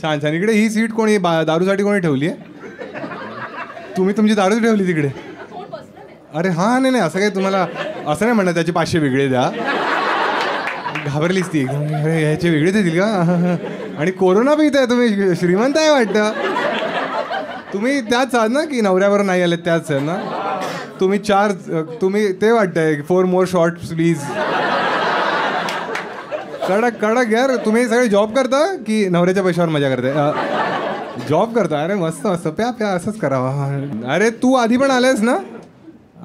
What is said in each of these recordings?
छान छान. इकडे ही सीट कोणी दारूसाठी कोणी ठेवली आहे? तुम्ही तुमची दारू ठेवली तिकडे? अरे हां, नाही नाही, असं काय तुम्हाला असं नाही म्हणत त्याचे 500 वेगळे द्या. घाबरलीच ती एकदम. अरे ह्याचे वेगळे देतील का? आणि कोरोना पण इथे आहे. तुम्ही श्रीमंत आहे वाटतं. तुम्ही त्याच आहात ना की नवऱ्यावर नाही आले त्याच आहे ना? तुम्ही तुम्ही ते वाटतंय 4 more shots प्लीज. कडक कडक यार. तुम्ही सगळे जॉब करता की नवऱ्याच्या पैशावर मजा करताय? जॉब करता. अरे मस्त मस्त. प्या प्या, असंच करावं. अरे तू आधी पण आलायस ना?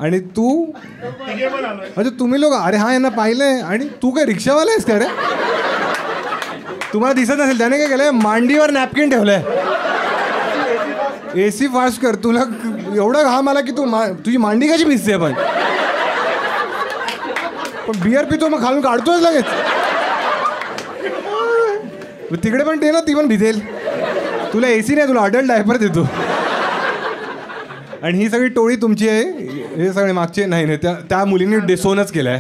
आणि तू अच्छा तुम्ही लोक. अरे हा यांना पाहिलंय. आणि तू काय रिक्षावाला आहेस का रे? तुम्हाला दिसत नसेल त्याने काय केलंय, मांडीवर नॅपकिन ठेवलंय. AC फास्ट कर. तुला एवढा घाम आला की तुझी मांडी कशी भिजते? पण बिअर पितो मग खालून काढतोच लगेच. तिकडे पण ते ना, ती पण भिजेल. तुला AC नाही, तुला अडल्ट डायपर देतो. आणि ही सगळी टोळी तुमची आहे. हे सगळे मागचे नाही त्या मुलींनी डिसोनच केलंय.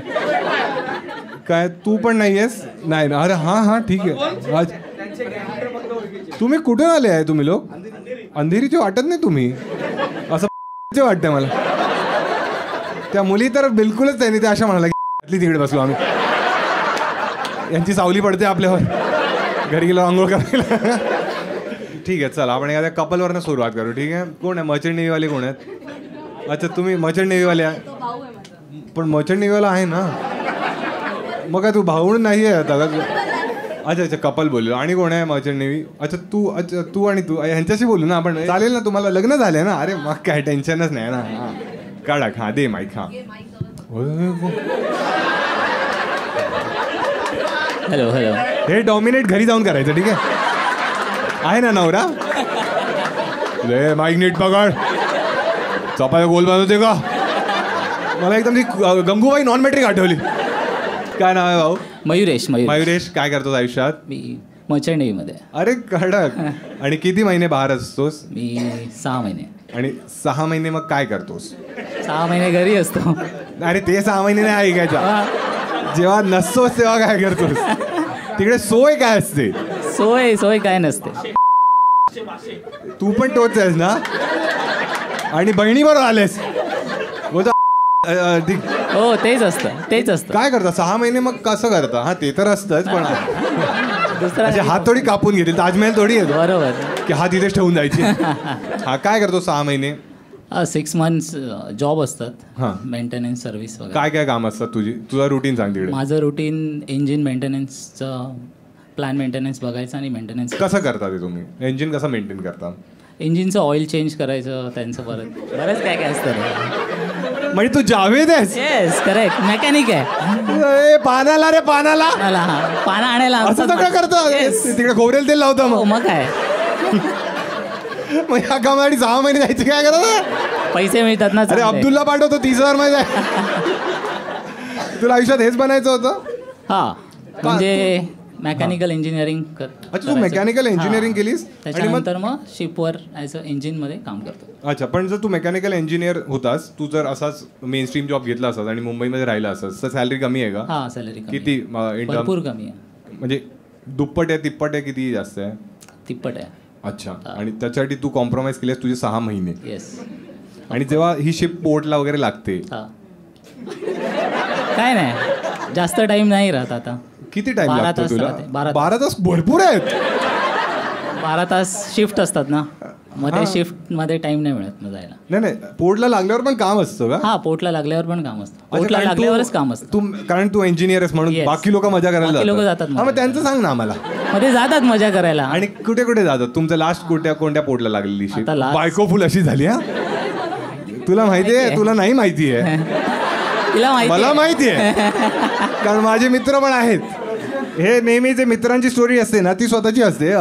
काय तू पण नाही आहेस? नाही ना. अरे हां हां ठीक आहे. आज तुम्ही कुठून आले आहे तुम्ही लोक? अंधेरीचे वाटत नाही तुम्ही. असं वाटतं मला. त्या मुली तर बिलकुलच नाही. त्या अशा म्हणाला की तिकडे बसलो आम्ही. यांची सावली पडते आपल्यावर. घरी गेलो आंघोळ करायला. ठीक आहे चला, आपण एखाद्या कपलवरनं सुरुवात करू. ठीक आहे. कोण आहे मर्चंट नेव्हीवाले? कोण आहेत? अच्छा तुम्ही मर्चंट नेव्हीवाले आहे. पण मर्चंट नेव्हीवाला आहे ना. मग काय तू भाऊ नाही आहे आता? अच्छा अच्छा कपल बोललो. आणि कोण आहे मर्चंट नेव्ही? अच्छा तू आणि तू ह्यांच्याशी बोलू ना आपण. चालेल ना? तुम्हाला लग्न झालंय ना? अरे मग काय टेन्शनच नाही ना. हां काढा. हां दे माईक. हां हॅलो हॅलो. हे डॉमिनेट घरी जाऊन करायचं. ठीक आहे ना नवरा? ले माईक नीट पकड. चपाया गोल बनवते का? मला एकदम ती गंगूबाई नॉन मॅट्रिक आठवली. काय नाव आहे भाऊ? मयुरेश. मयुरेश. काय करतोस आयुष्यात? मी मर्चंट नेव्हीमध्ये. अरे कडक. आणि किती महिने बाहेर असतोस? मी 6 महिने. आणि 6 महिने मग काय करतोस? 6 महिने घरी असतो. अरे ते 6 महिने नाही ऐकायच्या. जेव्हा नसतोस तेव्हा काय करतोस? तिकडे सोय काय असते? सोय काय नसते. तू पण तोच आहेस ना? आणि बहिणीबरोबर आलेस? हो तेच असतं. काय करता 6 महिने? मग कसं करता? हा ते तर असतंच. पण दुसरा हात थोडी कापून घेतील. ताजमहल थोडी येतो बरोबर की हात इथेच ठेवून जायची. हा काय करतो 6 महिने? 6 months जॉब असतात. हां. मेंटेनन्स सर्व्हिस वगैरे. काय काय काम असतात तुझा रुटीन सांग तिकडे. माझं रुटीन इंजिन मेंटेनन्सचं, प्लॅन मेंटेनन्स बघायचं आणि मेंटेनन्स. कसं करता ते तुम्ही? इंजिन कसं मेंटेन करता? इंजिनचं ऑइल चेंज करायचं त्यांचं. बरंच काय असतं. म्हणजे तू जावेद आहेस? Yes correct. मेकॅनिक आहे. पानाला रे पानाला. पाना आणायला असं सगळं करतो. तिकडे खोबरेल तेल लावतं मग काय. मग या कामासाठी 6 महिने जायचे काय करत? पैसे मिळतात ना. अरे अब्दुल्ला पाठवतो 30,000 महिने. तुला आयुष्यात हेच बनायचं होतं? हा म्हणजे मेकॅनिकल इंजिनिअरिंग. अच्छा तू मेकॅनिकल इंजिनिअरिंग केलीस? त्याच्यानंतर मग शिपवर ॲज अ इंजिनमध्ये काम करतो. अच्छा पण जर तू मेकॅनिकल इंजिनियर होतास, तू जर असाच मेन स्ट्रीम जॉब घेतला असतास आणि मुंबईमध्ये राहिला असतास तर सॅलरी कमी आहे का? हां सॅलरी किती? भरपूर कमी आहे. म्हणजे दुप्पट आहे तिप्पट आहे किती जास्त आहे? तिप्पट आहे. अच्छा. आणि त्याच्यासाठी तू कॉम्प्रोमाइज केलीस तुझे 6 महिने. येस. आणि जेव्हा ही शिप पोर्टला वगैरे लागते काय नाही जास्त टाइम नाही राहत. आता किती टाइम लागतो तुला? 12 तास भरपूर आहेत. 12 तास शिफ्ट असतात ना. मग त्या शिफ्ट मध्ये टाइम नाही मिळत ना जायला. नाही पोर्टला लागल्यावर पण काम असतं का? हा पोर्टला लागल्यावर पण काम असतं. पोर्टला लागल्यावरच काम असतं. तू कारण तू इंजिनियर आहेस म्हणून बाकी लोक मजा करायला जातात. मग त्यांचं सांग ना आम्हाला. मध्ये जातात मजा करायला. आणि कुठे कुठे जातात? तुमचं लास्ट कोणत्या पोर्टला लागलेली शिप? बायको फुल अशी झाली. हा तुला माहितीये? तुला नाही माहितीये? मला माहितीये कारण माझे मित्र पण आहेत. हे नेहमीचे मित्रांची स्टोरी असते ना ती स्वतःची असते.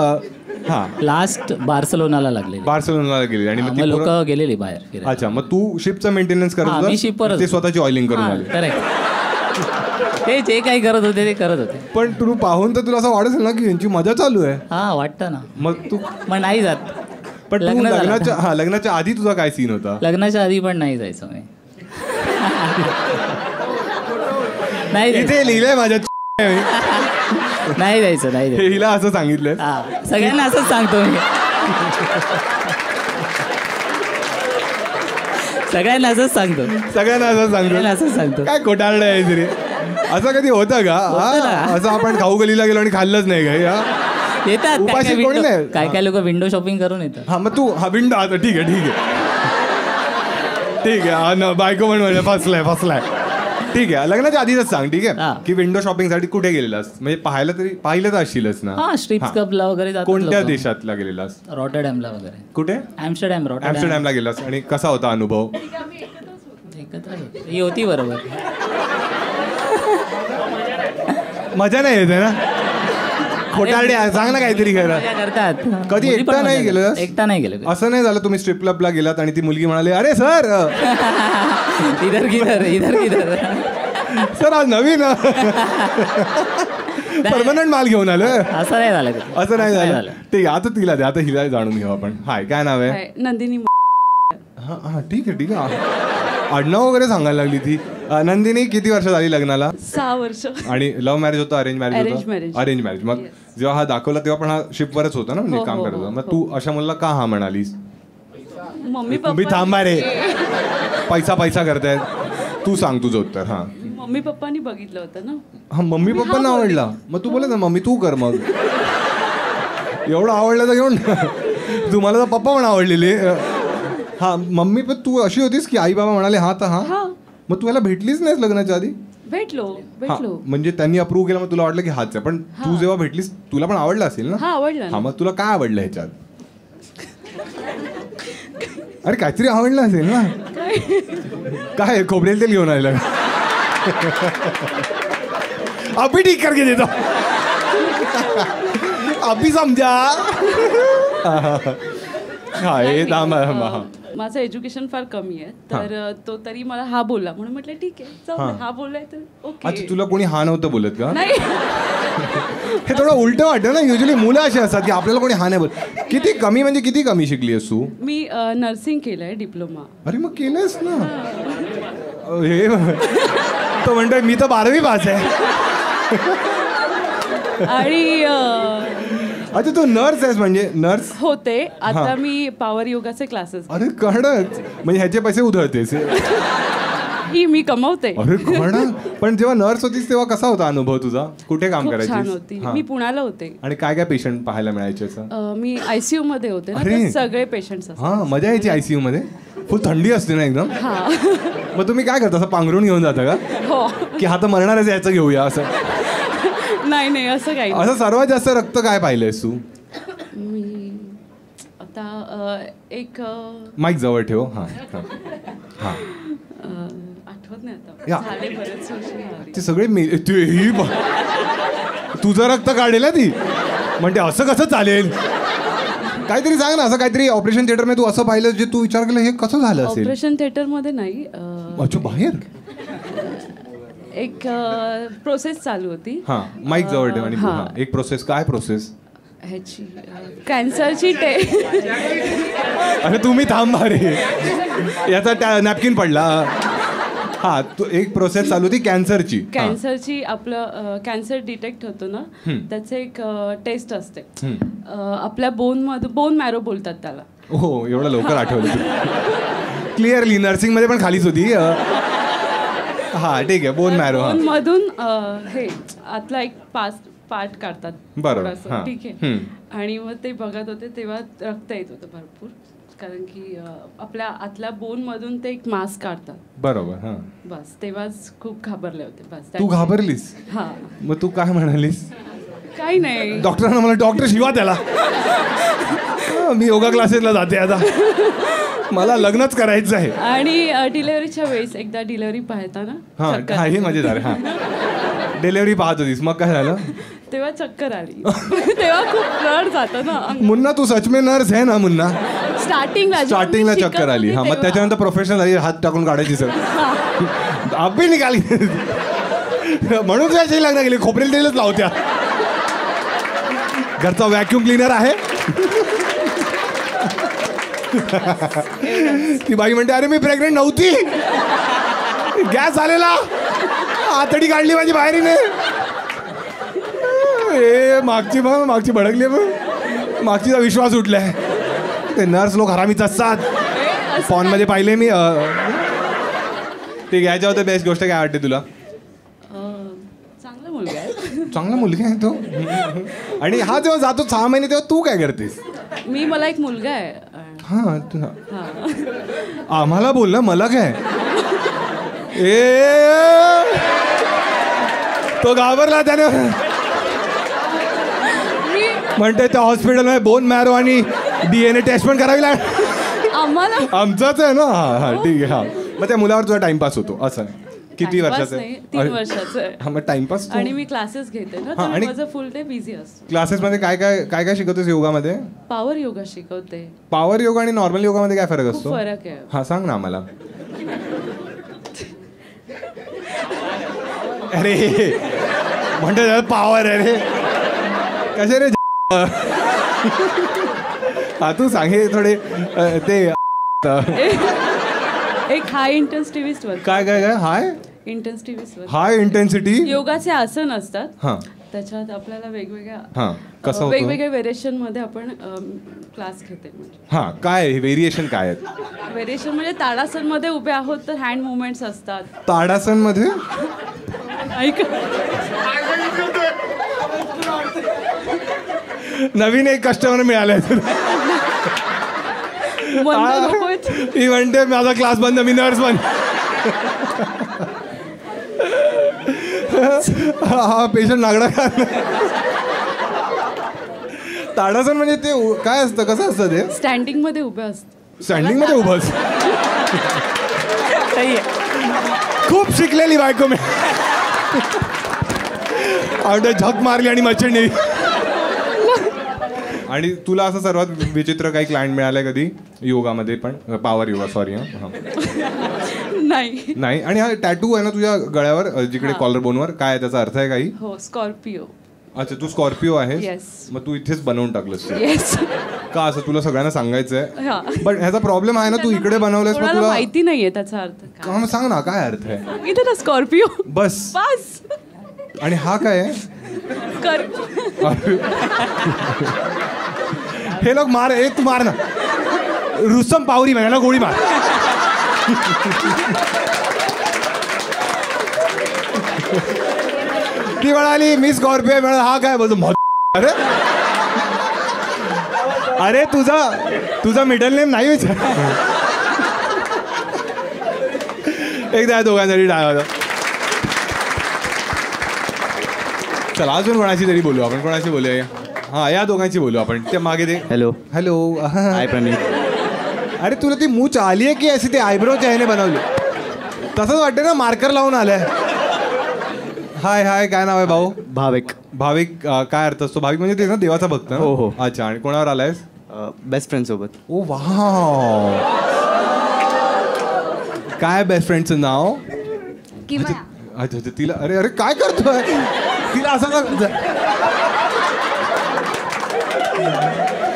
हा लास्ट बार्सलोनाला लागले. बार्सलोनाला गेली आणि मग लोक गेलेली बाहेर. अच्छा मग तू शिपचं मेंटेनन्स करत होता? ते स्वतःची ऑइलिंग करून आले. करेक्ट. ते जे काही करत होते ते करत होते. पण तू पाहून तर तुला असं वाटत असेल ना की यांची मजा चालू आहे. हा वाटतं ना. मग तू मग नाही जात. पण लग्नाच्या आधी तुझा काय सीन होता? लग्नाच्या आधी पण नाही जायचं मी. नाही इथे लिहिलंय माझ्या नाही द्यायचं, नाही हे द्यायचं. हिला असं सांगितलंय. हा, सगळ्यांना असंच सांगतो मी. सगळ्यांना असंच सांगतो. सगळ्यांना असं सगळ्यांना सांगतो. असंच सांगतो. काय खोटारडं आहे तरी. असं कधी होतं का? होतं ना. असं आपण खाऊ गलीला गेलो आणि खाल्लंच नाही काही. येतात उपाशी कोणी नाही. काय काय लोक विंडो शॉपिंग करून येतात. हा मग तू हा विंडो आता ठीक आहे ठीक आहे ठीक आहे. हा न बायको पण म्हणजे फसलाय ठीक आहे. लग्नाच्या आधीच सांग ठीक आहे हा. की विंडो शॉपिंग साठी कुठे गेलेलास म्हणजे पाहिलं तर असशीलच ना. हा, स्ट्रिप्स क्लबला वगैरे जातात कोणत्या लोकं. देशातला गेलेलास? रॉटरडॅमला वगैरे. कुठे? रॉटरडॅम ॲम्स्टरडॅमला गेलास आणि कसा होता अनुभव? एकत्रच होतो. ही होती बरोबर. मजा नाही येते ना. खोटारडे सांग ना काहीतरी घ्यायला. मजा करतात. कधी मुली पण एकटा नाही मजा गेलं? करतात. एकटा नाही गेलं. असं नाही झालं तुम्ही स्ट्रिप क्लबला गेलात आणि ती मुलगी म्हणाली अरे सर इधर सर आज नवीन परमनंट माल घेऊन आलं. असं नाही झालं कधी. असं नाही झालं. ठीक आहे आता तिला द्या. आता हिला जाणून घेऊ आपण. हाय काय नाव आहे? नंदिनी. हा हा ठीक आहे आडनाव वगैरे सांगायला लागली ती. नंदिनी किती वर्ष झाली लग्नाला? 6 वर्ष. आणि लव्ह मॅरेज होतं अरेंज मॅरेज Arrange होतं? marriage. Arrange marriage. मग जेव्हा हा दाखवला तेव्हा पण हा शिपवरच होता ना म्हणजे हो, काम हो, करत होता. हो, मग तू अशा मुलाला का हा म्हणालीस? मम्मी तुम्ही पप्पा थांबा रे पैसा करतायत. तू सांग तुझं उत्तर. हा मम्मी पप्पानी बघितलं होतं ना. हा मम्मी पप्पांना आवडला मग तू बोला ना मम्मी तू कर मग. एवढं आवडलं तर घेऊन तुम्हाला तर पप्पा पण आवडलेले. हा मम्मी पण तू अशी होतीस की आई बाबा म्हणाले हा तर हा मग तू याला भेटलीच नाहीस लग्नाच्या आधी? भेटलो. म्हणजे त्यांनी अप्रूव्ह केलं मग तुला वाटलं की हाच आहे पण तू जेव्हा भेटलीस तुला पण आवडलं असेल ना? हा आवडलं. हा मग तुला काय आवडलं ह्याच्यात? अरे काहीतरी आवडलं असेल ना. काय खोबरेल तेल घेऊन आलेलं अभी ठीक करके देतो अभी समजा. हा हे माझं एज्युकेशन फार कमी आहे तर तो तरी मला हा बोलला म्हणून म्हटलं ठीक आहे जाऊ दे. हा बोललाय तर अच्छा ओके. तुला कोणी हा नव्हतं बोलत का? नाही. हे थोडं उलट वाटतं ना. युजली मुलं अशी असतात की आपल्याला कोणी हा नाही बोल. किती कमी म्हणजे किती कमी शिकली आहेस तू? मी नर्सिंग केलंय डिप्लोमा. अरे मग केलंस ना. हे तो म्हणतोय मी तर 12वी पास आहे. आणि अच्छा तू नर्स आहेस म्हणजे नर्स होते. आता मी पॉवर योगाचे क्लासेस. अरे कडक म्हणजे ह्याचे पैसे उधळतेस. ही मी कमवते. अरे कडक. पण जेव्हा नर्स होतीस तेव्हा कसा होता अनुभव तुझा? कुठे काम खूप छान करायची? होती. मी पुण्याला होते. आणि काय काय पेशंट पाहायला मिळायचे असं? मी ICU मध्ये होते ना अरे. तर सगळे पेशंट्स असतात. हा मजा यायची ICU मध्ये. फुल थंडी असते ना एकदम. मग तुम्ही काय करता असं पांघरून घेऊन जाता का? हो. की आता मरणारच याचं घेऊया असं? नाही असं काही नाही. असं सर्वात जास्त रक्त काय पाहिलंयस तू? मी आता एक माईक जवळ ठेव. हा हा आठवत नाही या. आता. झाले बरेच वर्ष झाली. ते सगळे ही तुझं रक्त काढेल ना ती म्हणते असं कसं चालेल? काहीतरी सांग ना असं काहीतरी ऑपरेशन थिएटर मध्ये तू असं पाहिलं जे तू विचार केला हे कसं झालं असेल? ऑपरेशन थिएटर मध्ये नाही. अच्छा बाहेर एक प्रोसेस चालू होती. हा माईक जवळ ठेव आणि हा. हा, एक प्रोसेस. काय प्रोसेस? ह्याची कॅन्सरची अरे तुम्ही थांबा रे याचा नॅपकिन पडला. हा तू एक प्रोसेस चालू होती कॅन्सरची. कॅन्सरची आपलं कॅन्सर डिटेक्ट होतो ना त्याचे एक टेस्ट असते. आपल्या बोन मॅरो बोलतात त्याला. हो एवढं लवकर आठवलं. क्लिअरली नर्सिंग मध्ये पण खालीच होती. हा ठीक आहे बोन मॅरो. हा मधून हे आतला एक पार्ट काढतात. बरोबर. थोडासा, ठीक आहे. आणि मग ते बघत होते तेव्हा रक्त येत होतं भरपूर कारण की आपल्या आतल्या बोन मधून ते एक मास्क काढतात. बरोबर. हा बस तेव्हाच खूप घाबरले होते. बस तू घाबरलीस? हा. मग तू काय म्हणालीस? काही नाही. डॉक्टरांना मला डॉक्टर शिवा त्याला. मी योगा क्लासेसला जाते आता मला लग्नच करायचं आहे. आणि डिलेव्हरीच्या वेळेस एकदा डिलेव्हरी पाहताना हा हे मजेदार. हा डिलेव्हरी पाहत होतीस मग काय झालं? तेव्हा चक्कर आली. तेव्हा खूप रड जातं ना. मुन्ना तू सच में नर्स आहे ना मुन्ना? स्टार्टिंगला चक्कर आली. हा मग त्याच्यानंतर प्रोफेशनल झाली हात टाकून काढायची सर अभि निघाली म्हणून त्याची लग्न गेली. खोबरेल तेलच लावत्या. घरचा व्हॅक्युम क्लिनर आहे. ती बाई म्हणते अरे मी प्रेग्नेंट नव्हती गॅस आलेला आतडी काढली माझी बाहेरीने. ए मागची भडकली मग मागचीचा विश्वास उठलाय. ते नर्स लोक हरामीच असतात फोनमध्ये पाहिले मी. ते घ्यायच्या होतं. बेस्ट गोष्ट काय वाटते तुला? चांगला मुलगा आहे. चांगला मुलगा आहे तो. आणि हा जेव्हा जातो 6 महिने तेव्हा तू काय करतेस? मला एक मुलगा आहे. हा तू हा. आम्हाला बोल ना, मला काय? ए तो घाबरला त्याने. म्हणते त्या हॉस्पिटलमध्ये बोन मॅरो आणि DNA टेस्ट पण करावी लागेल. आम्हाला आमचाच आहे ना. हा ठीक आहे. हा मग त्या मुलावर तुझा टाइमपास होतो असं? किती वर्षाचं आहे? 3 वर्षाचं आहे. हा मग टाइमपास. आणि मी क्लासेस घेते ना, हा, तर आणि माझं फुल डे बिझी असतो. क्लासेसमध्ये काय काय काय काय शिकवतेस योगामध्ये? पॉवर योगा शिकवते. पॉवर योगा आणि नॉर्मल योगामध्ये काय फरक असतो? फरक आहे. हा सांग ना आम्हाला. अरे म्हणते पॉवर आहे रे. कसे रे? हा तू सांग हे थोडे ते एक हाय इंटेन्सिटी वर्क. काय काय काय हाय इंटेन्सिटी वर्क. हाय इंटेन्सिटी योगाचे आसन असतात. हां त्याच्यात आपल्याला वेगवेगळ्या हां कसं होतं? वेगवेगळ्या व्हेरिएशन मध्ये आपण क्लास घेते. म्हणजे हां काय व्हेरिएशन काय आहेत? व्हेरिएशन म्हणजे ताडासन मध्ये उभे आहोत तर हँड मुवमेंट्स असतात. ताडासन मध्ये ऐक नवीन एक कस्टमर मिळालाय. ही म्हणते माझा क्लास बंद, मी नर्स बंद. हा पेशंट नागडा का? ताडासन म्हणजे ते काय असतं, कसं असतं ते? स्टँडिंग मध्ये उभे असतात. स्टँडिंग मध्ये उभं. खूप शिकलेली बायको मी. झक मारली आणि मच्छर. आणि तुला असं सर्वात विचित्र काही क्लायंट मिळालाय कधी योगामध्ये पण? Power yoga sorry. नाही नाही. आणि हा टॅटू आहे ना तुझ्या गळ्यावर जिकडे कॉलर बोनवर, काय त्याचा अर्थ आहे काही? हो स्कॉर्पिओ. अच्छा तू स्कॉर्पिओ आहेस? Yes. मग तू इथेच बनवून टाकलंस ते? येस. का असं तुला सगळ्यांना सांगायचंय? हा. पण ह्याचा प्रॉब्लेम आहे ना, तू इकडे बनवलंस मग तुला माहिती नाहीये त्याचा अर्थ काय. मग सांग ना काय अर्थ आहे? इथे ना स्कॉर्पिओ बस. बस. आणि हा काय आहे? हे लोक मार. तू मार ना. रुस्तम पावरी म्हणाला गोळी मार. ती म्हणाली मी स्कॉर्पिओ म्हणाला. हा काय बोलतो? अरे अरे तुझा मिडल नेम नाही विचार. एकदा दोघांसाठी टाळा होता. चला अजून कोणाशी तरी बोलू आपण. कोणाशी बोलूया? हा या दोघांची बोलू आपण. त्या मागे ते हॅलो हॅलो. हाय प्रमीत. अरे तुला ती मूछ आली आहे की अशी ते आयब्रोच्या ह्याने बनवली? तसंच वाटतं ना, मार्कर लावून आलंय. हाय हाय काय नाव आहे भाऊ? भाविक. भाविक काय अर्थ असतो? भाविक म्हणजे ते ना देवाचा भक्त ना? हो, हो. अच्छा. आणि कोणावर आलायस? बेस्ट फ्रेंड सोबत. ओ वाव. काय बेस्ट फ्रेंडचं नाव? अच्छा अच्छा. तिला अरे अरे काय करतोय? तिला असं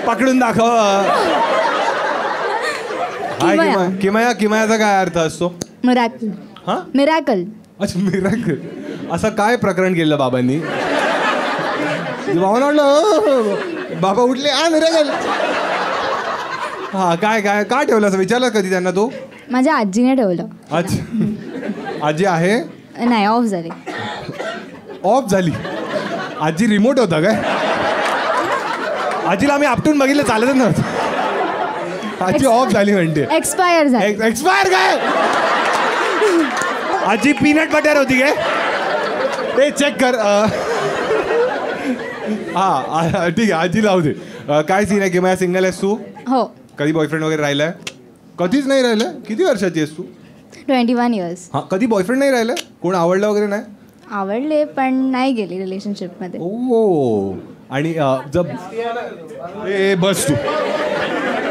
पकडून दाखव. हाय किमया. किमयाचा काय अर्थ असतो? मिरॅकल. हा मिरॅकल. अच्छा मिरॅकल. असं काय प्रकरण केलं बाबांनी? बाबांना वाटलं बाबा उठले आ मिरॅकल. हा काय काय का ठेवलं असं विचारलं कधी त्यांना तू? माझ्या आजीने ठेवलं. अच्छा. आजी आहे? नाही ऑफ झाली. ऑफ झाली? आजी रिमोट होता काय? आजीला आम्ही आपटून बघितलं चालतच नव्हतं. आजी ऑफ झाली म्हणते. एक्सपायर झाली. एक्सपायर काय? आजी पीनट बटर होती काय? ते चेक कर. हा ठीक आहे आजी लावू दे. काय सीन आहे की माझ्या सिंगल आहेस तू? हो. कधी बॉयफ्रेंड वगैरे राहिलाय? कधीच नाही राहिलं. किती वर्षाची आहेस तू? 21 years. हा कधी बॉयफ्रेंड नाही राहिलं? कोण आवडलं वगैरे नाही? आवडले पण नाही गेली रिलेशनशिपमध्ये. ओ. आणि जब ए बस तू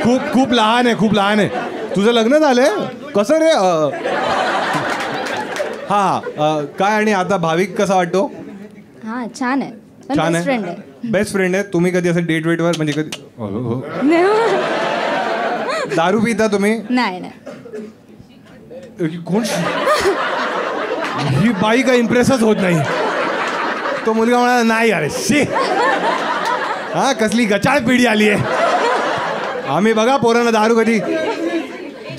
खूप खूप लहान आहे. खूप लहान आहे. तुझं लग्न झालंय? कसं रे? हा काय. आणि आता भाविक कसा वाटतो? हा छान आहे. पण छान बेस्ट फ्रेंड आहे. आहे. बेस्ट फ्रेंड आहे. तुम्ही कधी असं डेट वेटवर म्हणजे कधी दारू पिता तुम्ही? नाही नाही. कोण ही बाई का इम्प्रेसच होत नाही. तो मुलगा म्हणाला नाही अरे शी हा कसली गचाळ पिढी आली आहे. आम्ही बघा पोरांना दारू कधी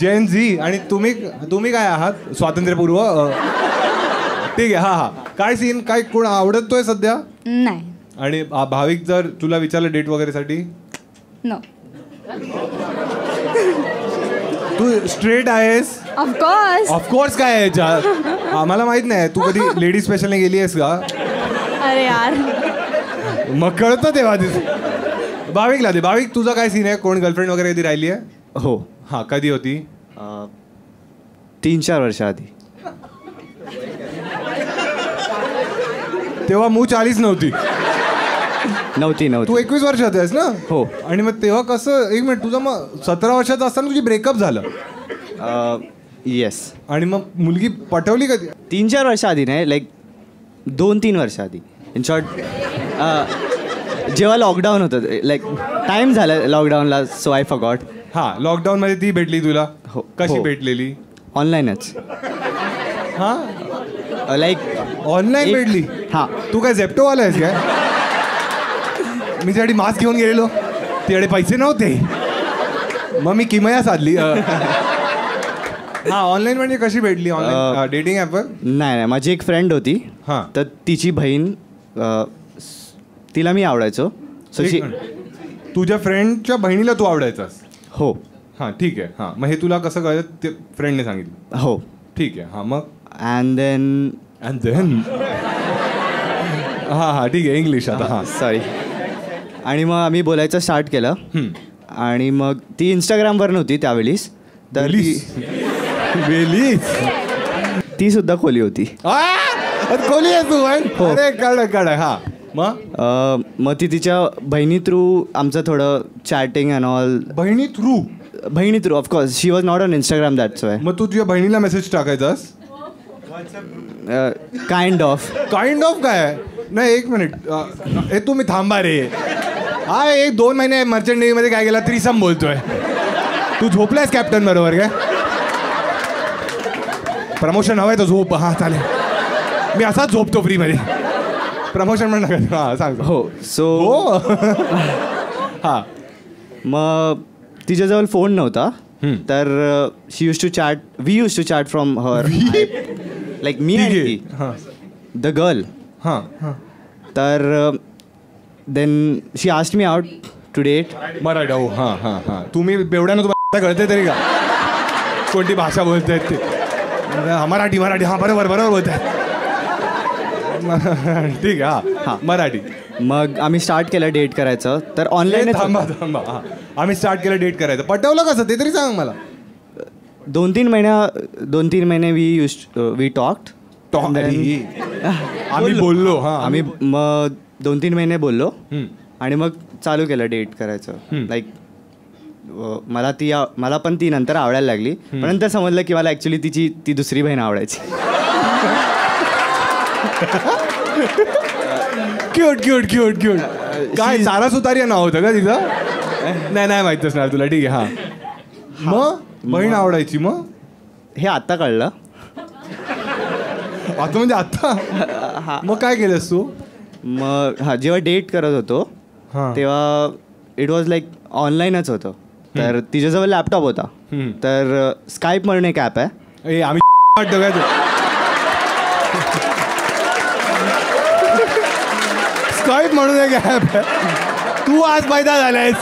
जेन झी. आणि तुम्ही काय आहात स्वातंत्र्यपूर्व ठीक आहे. हा काय सीन काय कोण आवडतोय सध्या. नाही. आणि भाविक जर तुला विचारलं डेट वगैरे साठी नो. तू स्ट्रेट आहेस. ऑफकोर्स. ऑफकोर्स काय आहे याच्यात आम्हाला माहित नाही. तू कधी लेडीज स्पेशलने गेली आहेस का. अरे यार. मग कळतं तेव्हा भाविकला दे. भाविक तुझा काय सीन आहे. कोण गर्लफ्रेंड वगैरे कधी राहिली आहे. हो. हा कधी होती. 3-4 वर्ष आधी. तेव्हा मूळ 40 नव्हती. नव्हती. तू 21 वर्षात आहेस ना. हो. आणि मग तेव्हा कसं एक मिनिट तुझं मग 17 वर्षाचं असताना तुझी ब्रेकअप झालं. येस. आणि मग मुलगी पटवली कधी. 3-4 वर्ष आधी नाही लाईक 2-3 वर्ष आधी. इन शॉर्ट जेव्हा लॉकडाऊन होतं लाईक टाइम झाला लॉकडाऊनला सो आय फॉरगॉट. हा लॉकडाऊन मध्ये ती भेटली तुला. हो. कशी हो. भेटलेली. ऑनलाईनच. हा लाईक ऑनलाईन भेटली. हां. तू काय झेप्टोवाला आहेस काय. मी त्यासाठी मास्क घेऊन गेलेलो तिकडे पैसे नव्हते मग मी किमया साधली. हा ऑनलाईन म्हणजे कशी भेटली. ऑनलाईन डेटिंग ॲपवर. नाही माझी एक फ्रेंड होती. हां. तर तिची बहीण तिला मी आवडायचो. सो तुझ्या फ्रेंडच्या बहिणीला तू आवडायचास. हो. हां ठीक आहे. हां मग हे तुला कसं कळलं ते फ्रेंडने सांगितलं. हो. ठीक आहे. हां मग अँड देन हां ठीक आहे इंग्लिश आता. हां सॉरी. आणि मग आम्ही बोलायचं स्टार्ट केलं. आणि मग ती इंस्टाग्रामवर नव्हती त्यावेळीस. तर ती सुद्धा खोली होती. खोली आहे तू. हो. अरे काढ. हां मग ती तिच्या बहिणी थ्रू आमचं थोडं चॅटिंग अँड ऑल. बहिणी through of course she was not on Instagram that's why. मग तू तुझ्या बहिणीला मेसेज टाकायचास. काइंड ऑफ काय. नाही एक मिनिट हे तुम्ही थांबा रे. हा 1-2 महिने मर्चंट नेव्हीमध्ये काय गेला त्रिसम बोलतोय. तू झोपलायस कॅप्टन बरोबर काय. प्रमोशन हवंय तर झोप. हा चालेल मी असाच झोपतो फ्रीमध्ये. प्रमोशन पण नका. हां सांग. हो. सो हो. हां मग तिच्याजवळ फोन नव्हता. तर she use to chat. We use to chat from her like me आणि ती द गर्ल. हां तर then she asked me out to date. Marathi. हो हां तुम्ही बेवड्यानं तुम्हाला कळते तरी का कोणती भाषा बोलतायत ते. मराठी. हां बरोबर बोलताय. ठीक आहे. हां मराठी. मग आम्ही स्टार्ट केलं डेट करायचं. तर ऑनलाईन थांबा. हां आम्ही स्टार्ट केलं डेट करायचं. पटवलं कसं ते तरी सांग मला. 2-3 महिने वी टॉक्ड. आम्ही बोललो. हां आम्ही मग 2-3 महिने बोललो. आणि मग चालू केलं डेट करायचं. लाईक मला पण ती नंतर आवडायला लागली. पण नंतर समजलं की मला ॲक्च्युली ती दुसरी बहीण आवडायची. क्यूट. काय सारा सुतारिया नाव होतं का तिचं. नाही माहित असणार तुला. ठीक आहे. हां मग बहीण आवडायची. मग हे आत्ता कळलं. आता म्हणजे आत्ता. मग काय केलंस तू. मग जेव्हा डेट करत होतो तेव्हा इट वॉज लाईक ऑनलाईनच होतं. तर तिच्याजवळ लॅपटॉप होता. तर स्काईप म्हणून एक ॲप आहे. आम्ही वाटतो काय स्काईप म्हणून एक ॲप आहे. तू आज पैदा झालायस.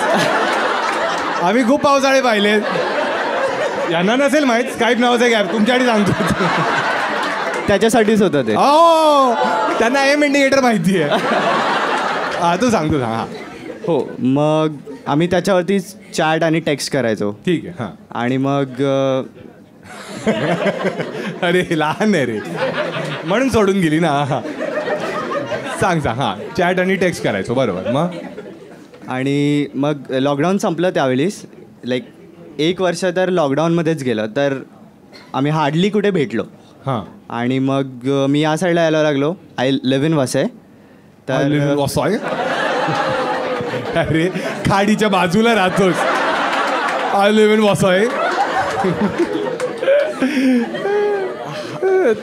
आम्ही खूप पावसाळे पाहिले. यांना नसेल माहीत स्काईप नावाचं एक ॲप तुमच्यासाठी सांगतो. त्याच्यासाठीच होतं ते. त्यांना एम इंडिकेटर माहिती आहे. हां तू सांगतो. हां हो. मग आम्ही त्याच्यावरती चॅट आणि टेक्स्ट करायचो. ठीक आहे. हां आणि मग अरे लहान आहे रे म्हणून सोडून गेली ना. हां सांग. हां चॅट आणि टेक्स्ट करायचो बरोबर. मग आणि मग लॉकडाऊन संपलं त्यावेळेस. लाईक 1 वर्ष तर लॉकडाऊनमध्येच गेलं. तर आम्ही हार्डली कुठे भेटलो. हां आणि मग मी या साईडला यायला लागलो. I live in Vasai. तर वसई. अरे खाडीच्या बाजूला राहतोस. I live in Vasai.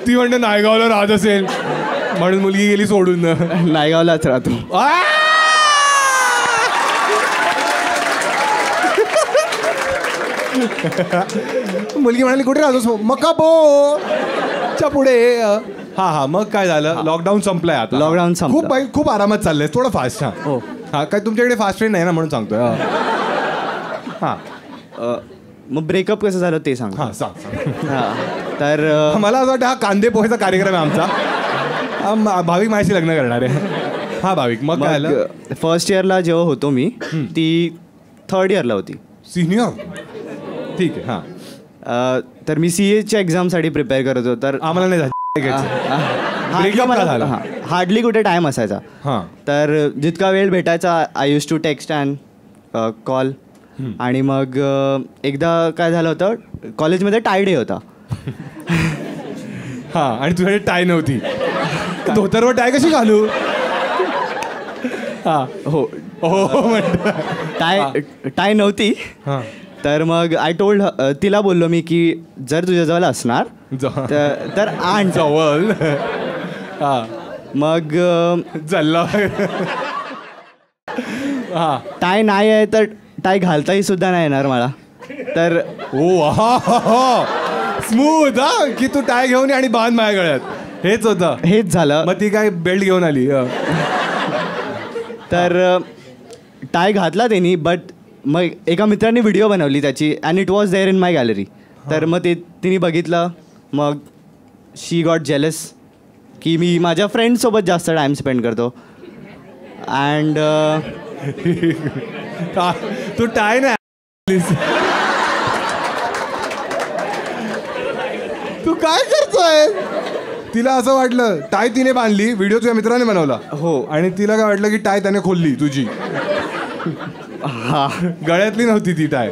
ती म्हणते नायगावला राहत असेल. म्हणून मुलगी गेली सोडून. नायगावलाच राहतो. मुलगी म्हणाली कुठे राहतोस? मकापो च्या पुढे. हा मग काय झालं? लॉकडाऊन संपलाय आता. लॉकडाऊन संपलं. खूप आरामात चाललंय. थोडं फास्ट. हो. हा काय तुमच्याकडे फास्ट ट्रेन नाही ना म्हणून सांगतोय. हा मग ब्रेकअप कसं झालं ते सांग. हा सांग. तर मला असं वाटतं हा कांदे पोहेचा कार्यक्रम आहे आमचा. भाविक माझ्याशी लग्न करणार आहे. हा भाविक मग काय झालं? फर्स्ट इयरला जेव्हा होतो मी ती थर्ड इयरला होती. सिनियर. ठीक आहे. हां तर मी CAच्या एक्झामसाठी प्रिपेअर करत होतो. तर आम्हाला नाही झालं. हार्डली कुठे टाईम असायचा. हां तर जितका वेळ भेटायचा I use to text and call. आणि मग एकदा काय झालं होतं, कॉलेजमध्ये टाय डे होता. हां आणि तुझ्याकडे टाय नव्हती. धोतरवर टाय कशी घालू? हां हो म्हणतो. टाय नव्हती. हां तर मग आय टोल्ड तिला बोललो मी की जर तुझ्याजवळ असणार तर आण जवळ. हां मग चाललं. हां टाय नाही आहे तर टाय घालताही सुद्धा नाही येणार मला. तर ओ स्मूथ. हा की तू टाय घेऊन ये आणि बांध माझ्या गळ्यात. हेच होतं. हेच झालं. मग ती काय बेल्ट घेऊन आली. तर टाय घातला त्यांनी. बट मग एका मित्राने व्हिडिओ बनवली त्याची and it was there in my gallery. तर मग ते तिने बघितलं. मग शी गॉट जेलस की मी माझ्या फ्रेंड्ससोबत जास्त टाईम स्पेंड करतो. अँड तू टाय नाही. तू काय करतोय? तिला असं वाटलं टाय तिने बांधली, व्हिडिओ तुझ्या मित्राने बनवला. हो. आणि तिला काय वाटलं की टाय त्याने खोलली तुझी. हा गळ्यातली नव्हती ती टाय.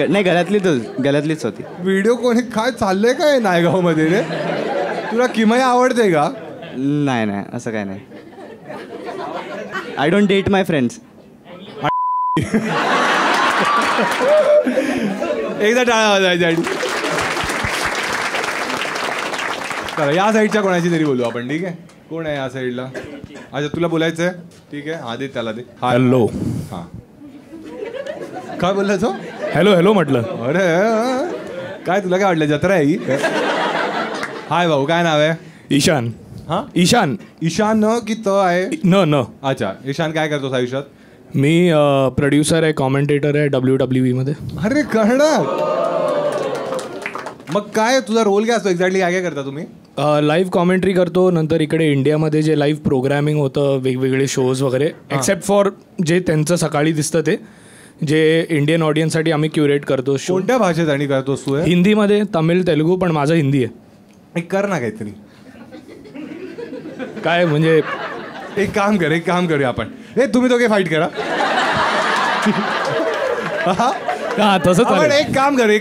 नाही गळ्यातलीच होती. व्हिडिओ कोणी काय चाललंय काय नायगावमध्ये रे? तुला किमया आवडते का? नाही असं काय नाही. I don't date my friends. एकदा टाळा वाजायची. चला या साईडच्या कोणाची तरी बोलू आपण. ठीक आहे. कोण आहे या साईडला? अच्छा तुला बोलायचं आहे. ठीक आहे. हा दे त्याला दे. हॅलो. हां काय बोलला तो? हॅलो म्हटलं. अरे काय तुला काय वाटलं जत्रा आहे ही? हाय भाऊ काय नाव आहे? ईशान. हां ईशान. ईशान न की त आहे? न. अच्छा ईशान काय करतोस आयुष्यात? मी प्रोड्युसर आहे, कॉमेंटेटर आहे WWE मध्ये. अरे कळणार. मग काय तुझा रोल काय असतो एक्झॅक्टली? काय करता तुम्ही? लाईव्ह कॉमेंट्री करतो. नंतर इकडे इंडियामध्ये जे लाईव्ह प्रोग्रॅमिंग होतं, वेगवेगळे शोज वगैरे, एक्सेप्ट फॉर जे त्यांचं सकाळी दिसतं ते, जे इंडियन ऑडियन्ससाठी आम्ही क्युरेट करतो. कोणत्या भाषेत आणि करतोस तू? हिंदीमध्ये, तमिळ, तेलुगू, पण माझं हिंदी आहे. एक कर ना काहीतरी. काय म्हणजे एक काम करूया आपण. हे तुम्ही दोघे फाईट करा. हां तसं आपण एक काम करू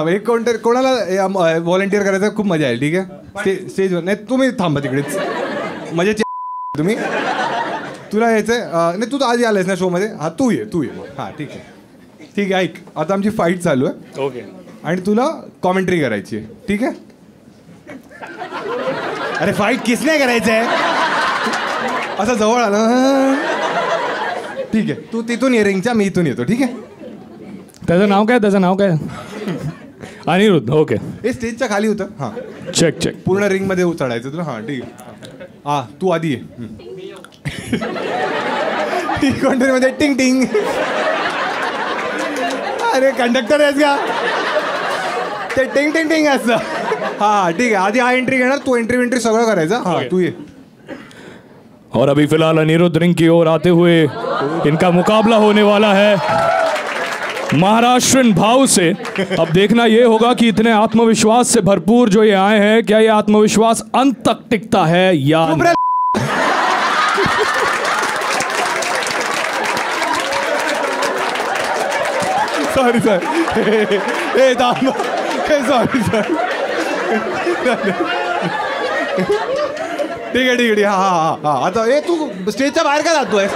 एक कोणतरी कोणाला व्हॉलंटिअर करायचं खूप मजा येईल. ठीक आहे. स्टेजवर नाही तुम्ही थांबा तिकडेच. मजा तुम्ही तुला यायचंय नाही. तू तर आधी आलायस ना शोमध्ये. हा तू ये. हां ठीक आहे. ऐक आता आमची फाईट चालू आहे. ओके. आणि तुला कॉमेंट्री करायची आहे. ठीक आहे. अरे फाईट किसने करायचं आहे? असं जवळ आलं. ठीक आहे. तू तिथून ये रिंगच्या, मी इथून येतो. ठीक आहे. त्याचं नाव काय? अनिरुद्ध. ओके. हे स्टेजच्या खाली होतं. हां चेक. पूर्ण रिंगमध्ये चढायचं तुला. हां ठीक आहे. हां तू आधी ये. कोणतरी मध्ये टिंग टिंग. अरे कंडक्टर आहेस का? ते टिंग टिंग टिंग असतं. हां ठीक आहे. आधी हा एंट्री घेणार, तू एंट्री सगळं करायचं. हां तू ये. और अभी फिलहाल अनिरुद्ध रिंग की ओर आते हुए इनका मुकाबला होने वाला है महाराष्ट्रन भाव से. अब देखना ये होगा कि इतने आत्मविश्वास से भरपूर जो ये आए हैं, क्या ये आत्मविश्वास अंत तक टिकता है या सॉरी ठीक आहे. हा आता तू स्टेजच्या बाहेर काय जातोय?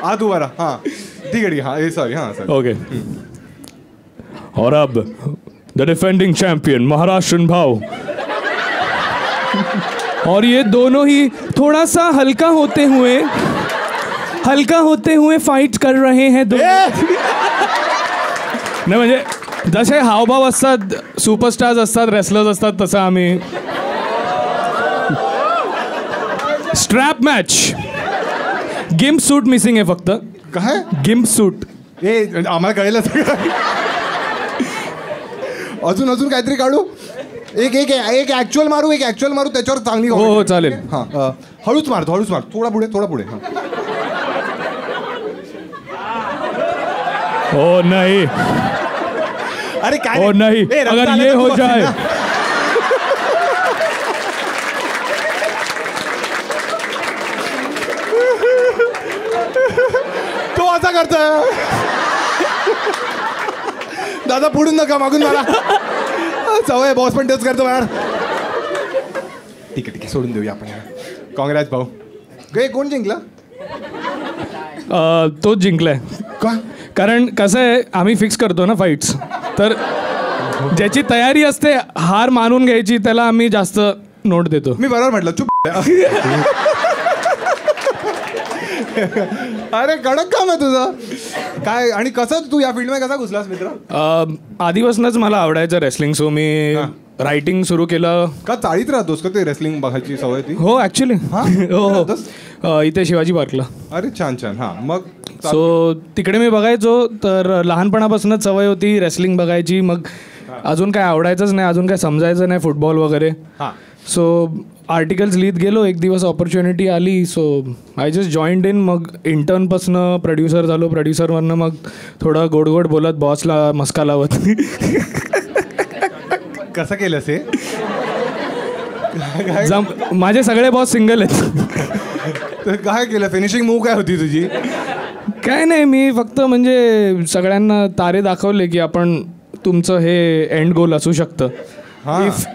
हा तू बरा. हां ठीक आहे. हां सॉरी. हां सर. ओके. और अब द डिफेंडिंग चैंपियन महाराष्ट्रन भाव और ये दोनों ही थोड़ा सा हल्का होते हुए फाईट कर रहे हैं नाही म्हणजे जसे हावभाव असतात सुपरस्टार्स असतात रेसलर्स असतात तसं आम्ही स्ट्रॅप मॅच गिम्प सूट मिसिंग आहे फक्त काय गिम्प सूट ए आम्हाला कळेल अजून काहीतरी काढू एक ऍक्च्युअल मारू त्याच्यावर चांगली हो चालेल हां हळूच मार थोडा पुढे हां हो नाही अरे काय हो नहीं ए, रक्त अगर आलं ये तर हो तू जाए बघशील ना. तो असा करतोय दादा पुढून नका मागून मला सवय बॉस पण तेच करतो यार ठीक आहे सोडून देऊया आपण काँग्रेस भाऊ गे कोण जिंकला तोच जिंकलाय का कारण कसं आहे आम्ही फिक्स करतो ना फाईट्स तर ज्याची तयारी असते हार मानून घ्यायची त्याला आम्ही जास्त नोट देतो मी बरोबर म्हटलं चुप अरे कडक काम आहे तुझं काय आणि कसं तू या फील्डमध्ये कसा घुसलास मित्र आधीपासूनच मला आवडायचं रेसलिंग सो मी रायटिंग सुरू केलं का चाळीत राहतोस का ते रेसलिंग बघायची सवय ती हो ॲक्च्युली हा? हो इथे शिवाजी पार्कला अरे छान हां मग सो तिकडे मी बघायचो तर लहानपणापासूनच सवय होती रेसलिंग बघायची मग अजून काय आवडायचंच नाही अजून काय समजायचं नाही फुटबॉल वगैरे हां सो आर्टिकल्स लिहित गेलो एक दिवस ऑपॉर्च्युनिटी आली so I just joined in मग इंटर्नपासनं प्रोड्युसर झालो प्रोड्युसरवरनं मग थोडं गोड गोड बोलत बॉसला मस्का लावत कसं केलं हे माझे सगळे बॉस सिंगल आहेत तर काय केलं फिनिशिंग मूव काय होती तुझी काय नाही मी फक्त म्हणजे सगळ्यांना तारे दाखवले की आपण तुमचं हे एंड गोल असू शकतं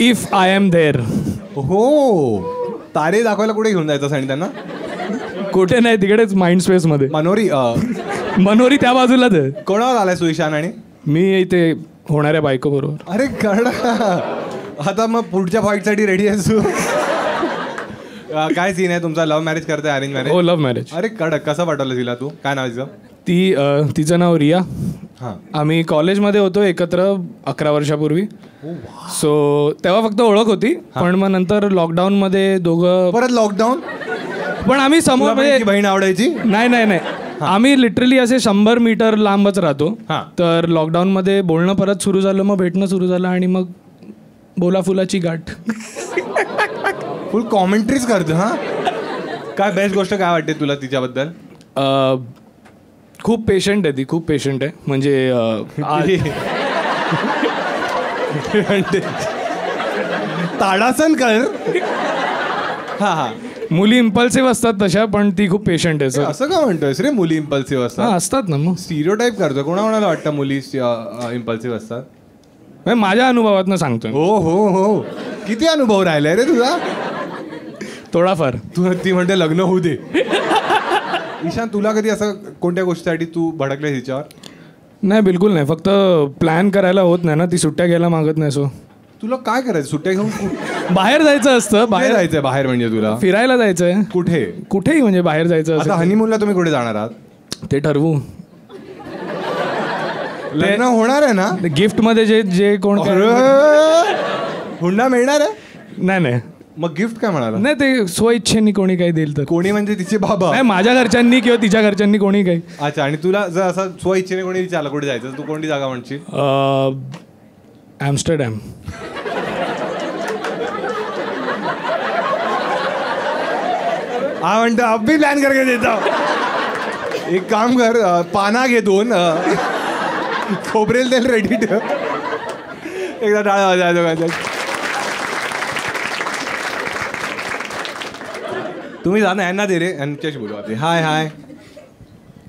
इफ आय एम देअर हो तारे दाखवायला कुठे घेऊन जायचं आणि त्यांना कुठे नाही तिकडेच माइंड स्पेसमध्ये मनोरी त्या बाजूलाच आहे कोणावर आलाय सुईशान आणि मी इथे होणाऱ्या बायको बरोबर अरे कळलं आता मग पुढच्या फाईटसाठी रेडी आहेस तू काय सीन आहे तुमचा लव्ह मॅरेज करताय अरेंज मॅरेज हो लव्ह मॅरेज अरे कडक कसं पाठवलं तिला तू काय नाव तिचं तिचं नाव रिया हां आम्ही कॉलेजमध्ये होतो एकत्र 11 वर्षापूर्वी सो तेव्हा फक्त ओळख होती पण मग नंतर लॉकडाऊनमध्ये दोघं परत लॉकडाऊन पण आम्ही समोर म्हणजे बहीण आवडायची नाही आम्ही लिटरली असे 100 मीटर लांबच राहतो हां. तर लॉकडाऊनमध्ये बोलणं परत सुरू झालं मग भेटणं सुरू झालं आणि मग बोलाफुलाची गाठ फुल कॉमेंट्रीज करतो हां काय बेस्ट गोष्ट काय वाटते तुला तिच्याबद्दल खूप पेशंट आहे ती खूप पेशंट आहे म्हणजे ताडासन कर हा मुली इम्पल्सिव्ह असतात तशा पण ती खूप पेशंट आहे असं का म्हणतोयस रे मुली इम्पल्सिव्ह असतात असतात ना मग स्टिरियोटाईप करतो कोणाला वाटतं मुली इम्पल्सिव्ह असतात माझ्या अनुभवातनं सांगतोय हो हो हो किती अनुभव राहिलाय रे तुझा थोडाफार ती म्हणते लग्न होऊ दे ईशान तुला कधी असं कोणत्या गोष्टीसाठी तू भडकले तिच्यावर नाही बिलकुल नाही फक्त प्लॅन करायला होत नाही ना ती सुट्ट्या घ्यायला मागत नाही सो तुला काय करायचं सुट्ट्या घेऊन बाहेर जायचं असतं बाहेर जायचंय बाहेर म्हणजे तुला फिरायला जायचंय कुठेही म्हणजे बाहेर जायचं आता हनीमूनला तुम्ही कुठे जाणार आहात ते ठरवू लग्न होणार आहे ना गिफ्ट मध्ये जे कोण हुंडा मिळणार आहे नाही मग गिफ्ट काय म्हणाला नाही ते स्वइच्छेनी कोणी काही देईल तर कोणी म्हणजे तिचे बाबा नाही माझ्या घरच्यांनी किंवा तिच्या घरच्यांनी कोणी काही अच्छा आणि तुला जर असं स्वइच्छेने कोणी विचारलं कुठे जायचं तू कोणती जागा म्हणशील ॲम्स्टरडॅम हा म्हणतो अभी प्लॅन करके देता एक काम कर पाना घे 2 खोबरेल तेल रेडी ठेव एकदा टाळा वाजा दोघांचा तुम्ही जा ना यांना दे रे यांच्याशी बोलू आता हाय हाय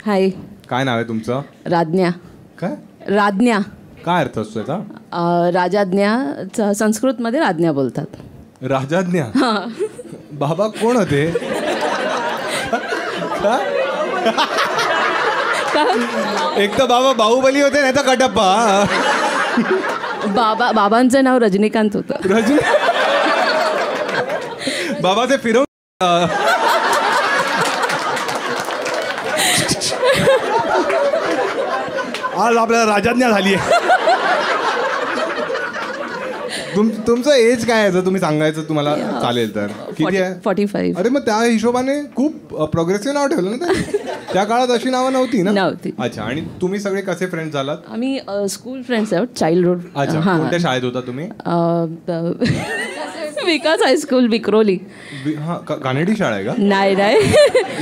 हाय काय नाव आहे तुमचं राजज्ञा काय राजज्ञा काय अर्थ असतो याचा राजाज्ञा संस्कृतमध्ये राजज्ञा बोलतात राजाज्ञा बाबा कोण होते एक तर बाबा बाहुबली होते नाही तर कटप्पा बाबांचं नाव रजनीकांत होतं बाबा ते फिरव. आज आपल्याला राजाज्ञा झाली आहे. तुमचं एज काय आहे जर तुम्ही सांगायचं तुम्हाला चालेल तर किती आहे? 45. अरे मग त्या हिशोबाने खूप प्रोग्रेसिव्ह नाव ठेवलं ना ते. त्या काळात अशी नावं नव्हती ना. नव्हती. अच्छा. आणि तुम्ही सगळे कसे फ्रेंड झालात? आम्ही स्कूल फ्रेंड्स आहोत, चाइल्डहुड. अच्छा. कोणत्या शाळेत होता तुम्ही? विकास हायस्कूल विक्रोली. हा कानेडी शाळा आहे का? नाही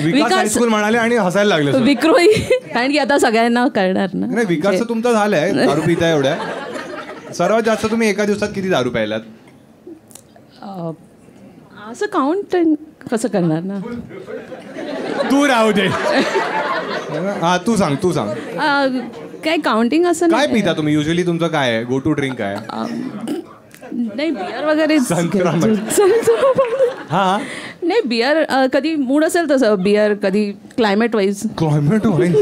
विकास हायस्कूल म्हणाले आणि हसायला लागले सर. विक्रोळी, कारण की आता सगळ्यांना कळणार ना. नाही विकास तर तुमचा झालाय, दारू पिता एवढ्या. सर्वात जास्त तुम्ही एका दिवसात किती दारू प्यायलात? असं काउंट कसं करणार ना. तू राहू दे. हा तू सांग. काय काउंटिंग असं काय नाही. पिता तुम्ही युजली? तुमचं काय आहे गो टू ड्रिंक काय? नाही बिअर वगैरे. संत्रा हा नाही बिअर कधी मूड असेल तसं बिअर, कधी क्लायमेट वाईज. Climate wise.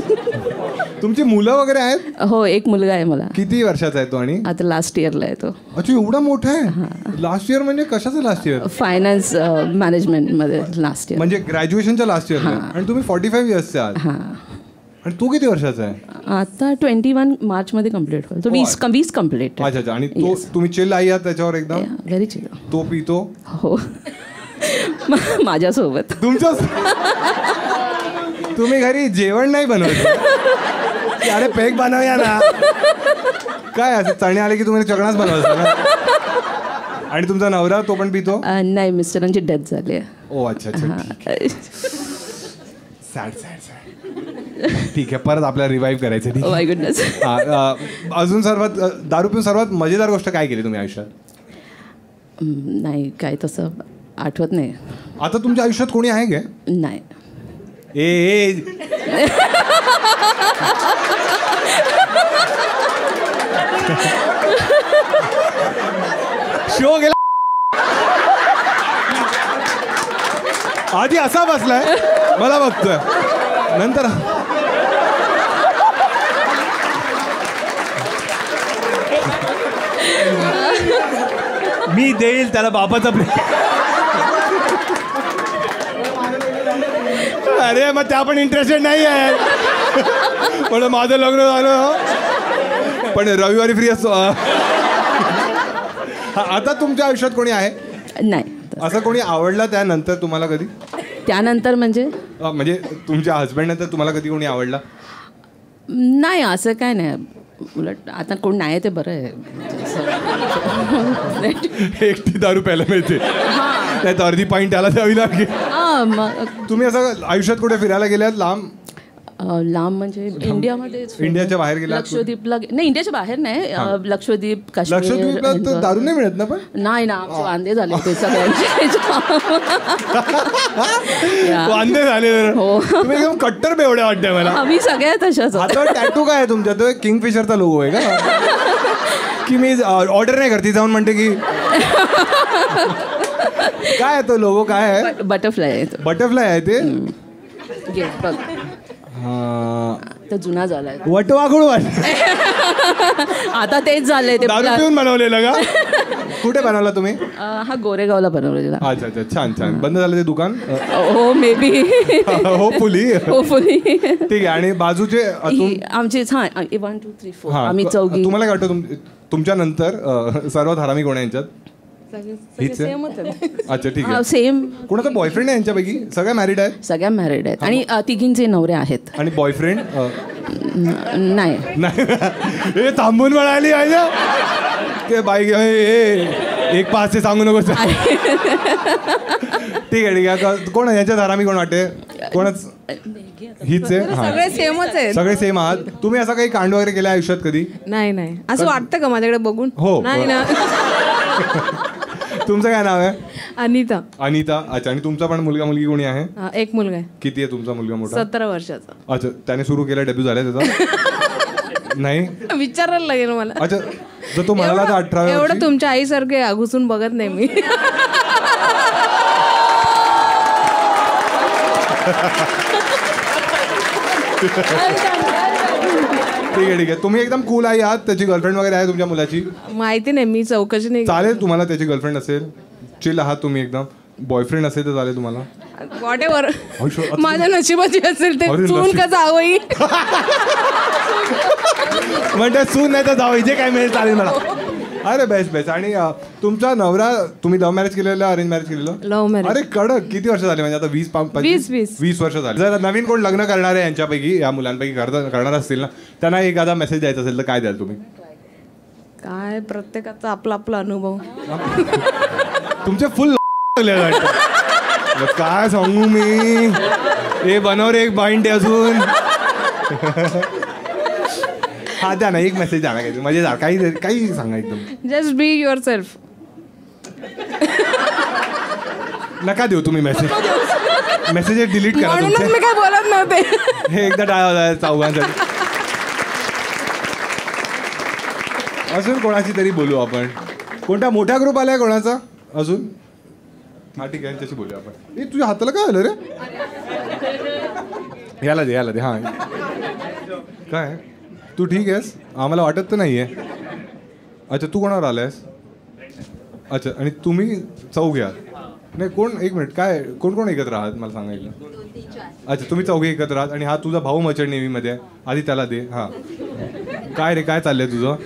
तुमची मुलं वगैरे आहेत? हो, एक मुलगा आहे मला. किती वर्षाचा आहे तो? आणि आता लास्ट इयरला आहे तो. अच्छा एवढा मोठा आहे? लास्ट इयर म्हणजे कशाचं लास्ट इयर? फायनान्स मॅनेजमेंट मध्ये लास्ट इयर. म्हणजे ग्रॅज्युएशनच्या लास्ट इयर. आणि तुम्ही 45 इयर्सचे आहात. हां. आणि तू किती वर्षाचा आहे? आता 21 मार्चमध्ये कम्प्लीट होईल तो. 20 कम्प्लीट. अच्छा अच्छा. आणि तो तुम्ही चिल आई आहात त्याच्यावर एकदम? Very chill. तो पितो? हो. माझ्यासोबत. तुमच्या तुम्ही घरी जेवण नाही बनवत? अरे पेक बनवूया ना. काय असं चणे आले की तुम्ही चकणाच बनवायचा ना? आणि तुमचा नवरा तो पण पितो? नाही, मिस्टरांची डेथ झाली आहे. ओ अच्छा अच्छा. सॅड. ठीक आहे, परत आपल्याला रिवाईव्ह करायचं. ठीक माय गुडनेस. अजून सर्वात दारू पिऊन सर्वात मजेदार गोष्ट काय केली तुम्ही आयुष्यात? नाही काय तसं आठवत नाही. आता तुमच्या आयुष्यात कोणी आहे का? नाही. ए शो गेला. आधी असा बसलाय मला बघतोय, नंतर मी देईल त्याला बापाचा. अरे मग त्या पण इंटरेस्टेड नाही आहे. पण माझं लग्न झालं पण रविवारी फ्री असतो. आता तुमच्या आयुष्यात कोणी आहे? नाही. असं कोणी आवडला त्यानंतर तुम्हाला कधी? त्यानंतर म्हणजे तुमच्या हस्बंड नंतर तुम्हाला कधी कोणी आवडला? नाही असं काय नाही. उलट आता कोण नाही ते बरं आहे. एकटी दारू प्यायला मिळते नाही तर अर्धी पॉईंट त्याला द्यावी लागेल. तुम्ही असं आयुष्यात कुठे फिरायला गेल्यात लांब? लांब म्हणजे इंडियामध्ये. इंडियाच्या बाहेर गेला? लक्षद्वीपला. नाही इंडियाच्या बाहेर नाही. लक्षद्वीप, काश्मीर. लक्षद्वीपला तर दारू नाही मिळत ना? पण नाही ना, आमचे वांदे झाले ते सगळ्यांचे. वांदे झाले. तुम्ही एकदम कट्टर बेवड्या वाटतंय मला. आम्ही सगळ्या तशाच. आता टॅटू काय आहे तुमच्या? तो किंगफिशरचा लोगो आहे का? की मी ऑर्डर नाही करते जाऊन म्हणते की काय आहे तो लोगो? काय आहे? बटरफ्लाय आहे. बटरफ्लाय आहे ते. बघ तो जुना झालाय. वटवाघूळ वाट. आता तेच झालंय ते. दारू पिऊन बनवलेलं का? कुठे बनवला तुम्ही? हा गोरेगावला बनवलेला. अच्छा अच्छा. छान छान. बंद झालं ते दुकान? हो मे बी. होपफुली. ठीक आहे. आणि बाजूचे आमचे 1 2 3 4 आम्ही चौघी. तुम्हाला काय वाटतं तुमच्या नंतर सर्वात हरामी कोण आहे यांच्यात? अच्छा ठीक आहे. सेम. कोणाचा बॉयफ्रेंड आहे यांच्यापैकी? सगळ्या मॅरिड आहेत? सगळ्या मॅरिड आहेत आणि तिघींचे नवरे आहेत. आणि बॉयफ्रेंड नाही. हे थांबून म्हणाली आहे ते बाई. एक पाच ते सांगू नको. ठीक आहे ठीक आहे. कोण यांच्यात हरामी कोण वाटते? कोणच हीच आहे? सगळे सेमच आहेत. सगळे सेम आहात. तुम्ही असं काही कांड वगैरे केलं आयुष्यात कधी? नाही. असं वाटतं का माझ्याकडे बघून? हो. नाही ना. तुमचं काय नाव आहे? अनिता. अच्छा. आणि तुमचा पण मुलगा मुलगी कोणी आहे? एक मुलगा आहे. किती आहे तुमचा मुलगा? मोठा? 17 वर्षाचा. अच्छा. त्याने सुरू केला, डेब्यू झालाय त्याचा? नाही विचारायला लागेल मला. अच्छा. जर तो म्हणाला तर 18. एवढं तुमच्या आईसारखे घुसून बघत नाही मी. ठीक आहे. तुम्ही एकदम कूल आई आहात. त्याची गर्लफ्रेंड वगैरे आहे तुमच्या मुलाची? माहिती नाही, मी चौकशी नाही. चालेल तुम्हाला त्याची गर्लफ्रेंड असेल. चिल आहात तुम्ही एकदम. बॉयफ्रेंड असेल तर चालेल तुम्हाला? व्हॉट एव्हर आता- माझ्या नशिबाची असेल ते अरे चून नशीब. का जावई. म्हणजे सून नाही तर जाऊ जे काय मिळेल चालेल मला. अरे बेस्ट बेस्ट. आणि तुमचा नवरा, तुम्ही लव्ह मॅरेज केलेलं अरेंज मॅरेज केलेलं? Love marriage. अरे कडक. किती वर्ष झाले म्हणजे आता? 20 वर्ष झाले. जर नवीन कोण लग्न करणार आहे यांच्यापैकी, या मुलांपैकी करणार असतील ना, त्यांना एखादा मेसेज द्यायचा असेल तर काय द्याल तुम्ही? काय प्रत्येकाचा आपला आपला अनुभव. तुमचे फुल काय सांगू मी. हे बनव रे एक पॉइंट आहे अजून. हा द्या ना एक मेसेज द्या ना काही मजेदार काही सांगा एकदम. Just be your self. नका देऊ तुम्ही मेसेज. मेसेज डिलीट करा म्हणूनच तुमचे. मी काय बोलत नव्हते. हे एकदा टाळा चौघांसाठी. अजून कोणाची तरी बोलू आपण. कोणता मोठा ग्रुप आलाय कोणाचा अजून? हा ठीक आहे त्याची बोलूया आपण. तुझ्या हाताला काय आलं रे? याला दे हा. काय तू ठीक आहेस? आम्हाला वाटत तर नाहीये. अच्छा तू कोणावर आलायस? अच्छा आणि तुम्ही चौघे आहात? नाही कोण, एक मिनिट, काय कोण कोण एकत्र आहात मला सांगायला? अच्छा तुम्ही चौघे एकत्र आहात. आणि हा तुझा भाऊ मर्चंट नेव्हीमध्ये आहे. आधी त्याला दे. हा काय रे काय चाललंय तुझं?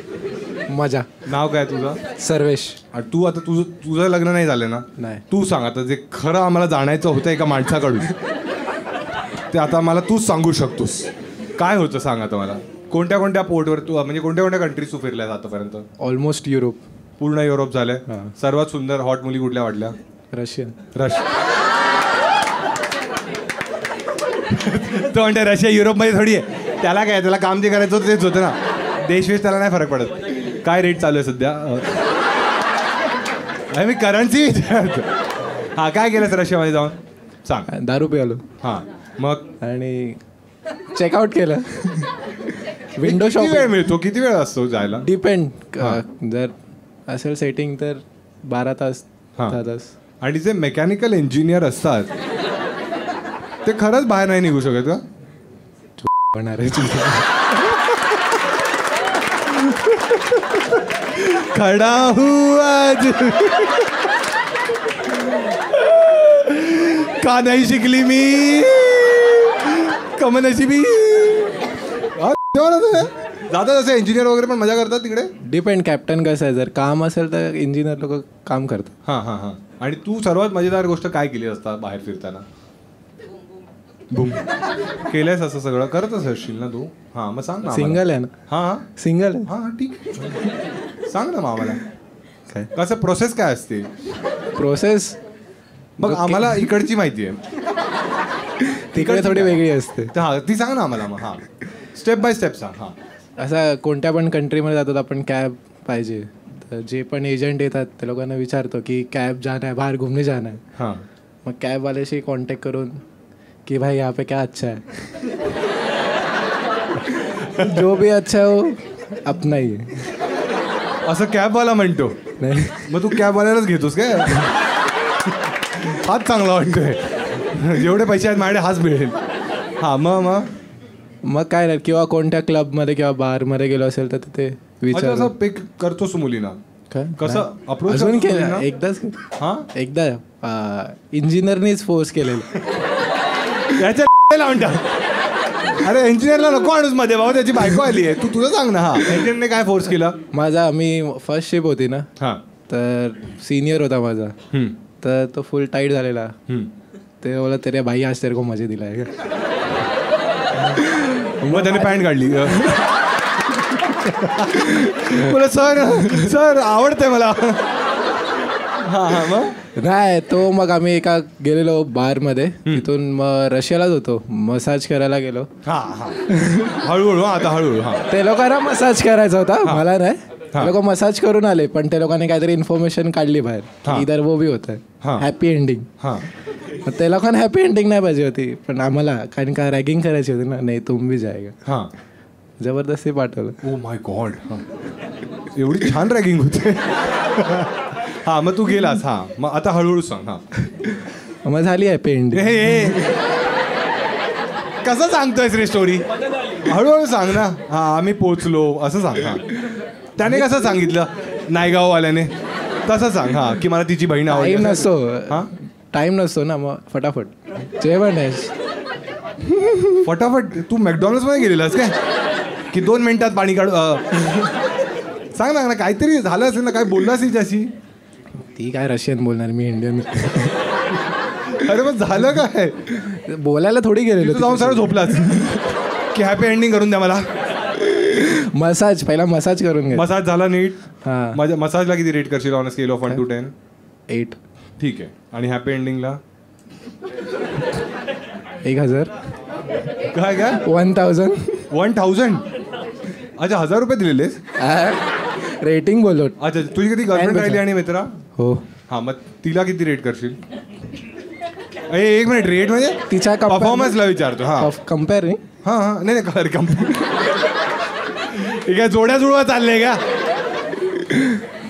मजा. नाव काय तुझं? सर्वेश. आणि तू आता तुझं लग्न नाही झालं ना? नाही. तू सांग आता जे खरं आम्हाला जाणायचं होतं एका माणसाकडून ते आता मला तूच सांगू शकतोस. काय होतं सांग आता मला. कोणत्या पोर्टवर तू म्हणजे कोणत्या कंट्रीज तू फिरल्यास आतापर्यंत? Almost Europe. पूर्ण युरोप झालंय. सर्वात सुंदर हॉट मुली कुठल्या वाटल्या? रशिया. तो म्हणते रशिया युरोपमध्ये थोडी आहे. त्याला काय, त्याला काम जे करायचं होतं तेच होतं ना. देशवेश त्याला नाही फरक पडत. काय रेट चालू आहे सध्या? मी करन्सी. हा काय केलंस रशियामध्ये जाऊन सांग. दारू प्यालो. हां मग आणि चेकआउट केलं. विंडो किती वेळ शॉपिंग. मिळतो? किती वेळ असतो जायला? डिपेंड. जर असेल सेटिंग तर 12 तास, हां. 10 तास. आणि जे मेकॅनिकल इंजिनियर असतात ते खरंच बाहेर नाही निघू शकत का? होणार आहे. खडा हूँ आज का नाही शिकली मी कमनशिबी. जातात असे इंजिनियर वगैरे पण मजा करतात तिकडे. डिपेंड कॅप्टन कसं आहे. जर काम असेल तर इंजिनियर लोक काम करतात. हां. आणि तू सर्वात मजेदार गोष्ट काय केली असता बाहेर फिरताना? बूम केलंयस असं सगळं करत असशील ना तू? हां मग सांग ना. सिंगल आहे ना? हां सिंगल आहे. हां ठीक आहे. सांग ना मग आम्हाला काय कसं प्रोसेस काय असते? प्रोसेस मग आम्हाला इकडची माहिती आहे. तिकडे थोडी वेगळी असते. हां ती सांग ना आम्हाला. मग हां स्टेप बाय स्टेप सांग. हां असा कोणत्या पण कंट्रीमध्ये जातात आपण कॅब पाहिजे तर जे पण एजंट येतात ते लोकांना विचारतो की कॅब जाना है, बाहर घूमने जाना है. हां मग कॅबवाल्याशी कॉन्टॅक्ट करून कि भाई यहाँ पे क्या अच्छा है. जो भी अच्छा है वो अपना ही है. असं कॅबवाला म्हणतो. नाही मग तू कॅबवाल्यालाच घेतोस काय? हाच चांगला वाटतोय. जेवढे पैसे आहेत माझ्याकडे हाच मिळेल. हां मग काय नाही. किंवा कोणत्या क्लबमध्ये किंवा बारमध्ये गेलो असेल तर तिथे विचार. असं पिक करतोस मुलीना काय कसं अप्रोच अजून केलं एकदाच. हां एकदा इंजिनियरनीच फोर्स केलेलं. त्याच्या म्हणतात. अरे इंजिनियरला नको आणूस मध्ये भाऊ, त्याची बायको आली आहे. तू तुझं सांग ना. हा इंजिनियरने काय फोर्स केला? मी फर्स्ट शिप होती ना. हां तर सिनियर होता माझा. तर तो फुल टाईट झालेला. ते बोला तेरे भाई आज तेरे को मजे दिलाय. मग त्याने पॅन्ट काढली. बोला सर आवडतंय मला. हां मग नाही तो मग आम्ही एका गेलेलो बारमध्ये. तिथून मग रशियालाच होतो. मसाज करायला गेलो. हां हळूहळू. आता हळूहळू. हां ते लोकांना मसाज करायचा होता, मला नाही. ते लोक मसाज करून आले पण ते लोकांनी काहीतरी इन्फॉर्मेशन काढली बाहेर. इधर वो भी होत आहे हॅपी एंडिंग. हां ते लोकांना हॅपी एंडिंग नाही पाहिजे होती पण आम्हाला कारण का रॅगिंग करायची होती ना. नाही तुम भी जाएगा. हां जबरदस्ती पाठवलं. Oh my God. एवढी छान रॅगिंग होते. हां मग तू गेलास. हां मग आता हळूहळू सांग. हां मग झाली हॅपी एंडिंग. कसं सांगतोयस रे स्टोरी? हळूहळू सांग ना. हां आम्ही पोचलो असं सांग. हां त्याने कसं सांगितलं नायगाववाल्याने? तसं सांग. हां की मला तिची बहीण आवडली नसतो. हां टाइम नसतो ना, मग फटाफट जेवण आहे. फटाफट तू मॅकडॉनल्ड्स मध्ये गेलेलास काय की 2 मिनिटात पाणी काढू सांग ना काहीतरी झालं असेल ना, काय बोलला असेल त्याशी. ती काय रशियन बोलणार, मी इंडियन. अरे मग झालं काय, बोलायला थोडी गेलेलो. तू जाऊन सरळ झोपलास की हॅपी एंडिंग करून द्या मला. मसाज पहिला मसाज करून घे. मसाज झाला नीट. हां, माझ्या मसाजला किती रेट करशील ऑन स्केल ऑफ 1 to 10? 8. ठीक आहे. आणि हॅपी एंडिंगला 1000. काय 1000. 1000. अच्छा 1000 रुपये दिलेलेस. रेटिंग बोललो. अच्छा तुझी किती गर्लफ्रेंड राहिली आणि मित्रा. हो. हा मग तिला किती रेट करशील. एक मिनिट, रेट म्हणजे तिच्या परफॉर्मन्सला विचारतो. हा कम्पेअर नाही. हां हां नाही कलर कम्पेअर. ठीक आहे, जोड्या जुळवा चाललंय का.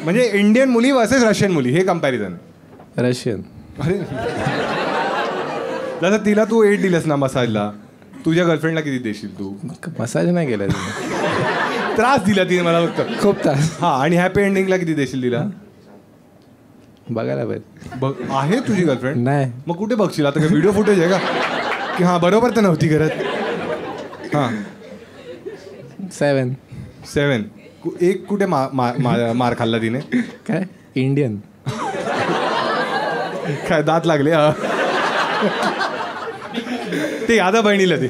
म्हणजे इंडियन मुली वर्सेस रशियन मुली हे कम्पॅरिझन. रशियन. अरे दादा तिला तू 8 दिलंस ना मसाजला, तुझ्या गर्लफ्रेंडला किती देशील तू. मसाज नाही केला. त्रास दिला तिने मला फक्त खूप त्रास. हा. आणि हॅपी एंडिंगला किती देशील तिला. बघायला पाहिजे. बघ आहे तुझी गर्लफ्रेंड. नाही. मग कुठे बघशील आता, काय व्हिडिओ फुटेज आहे का की हां बरोबर तर नव्हती करत. हां 7. एक कुठे मार खाल्ला तिने. काय इंडियन. काय दात लागले. ते यादा बहिणीला ते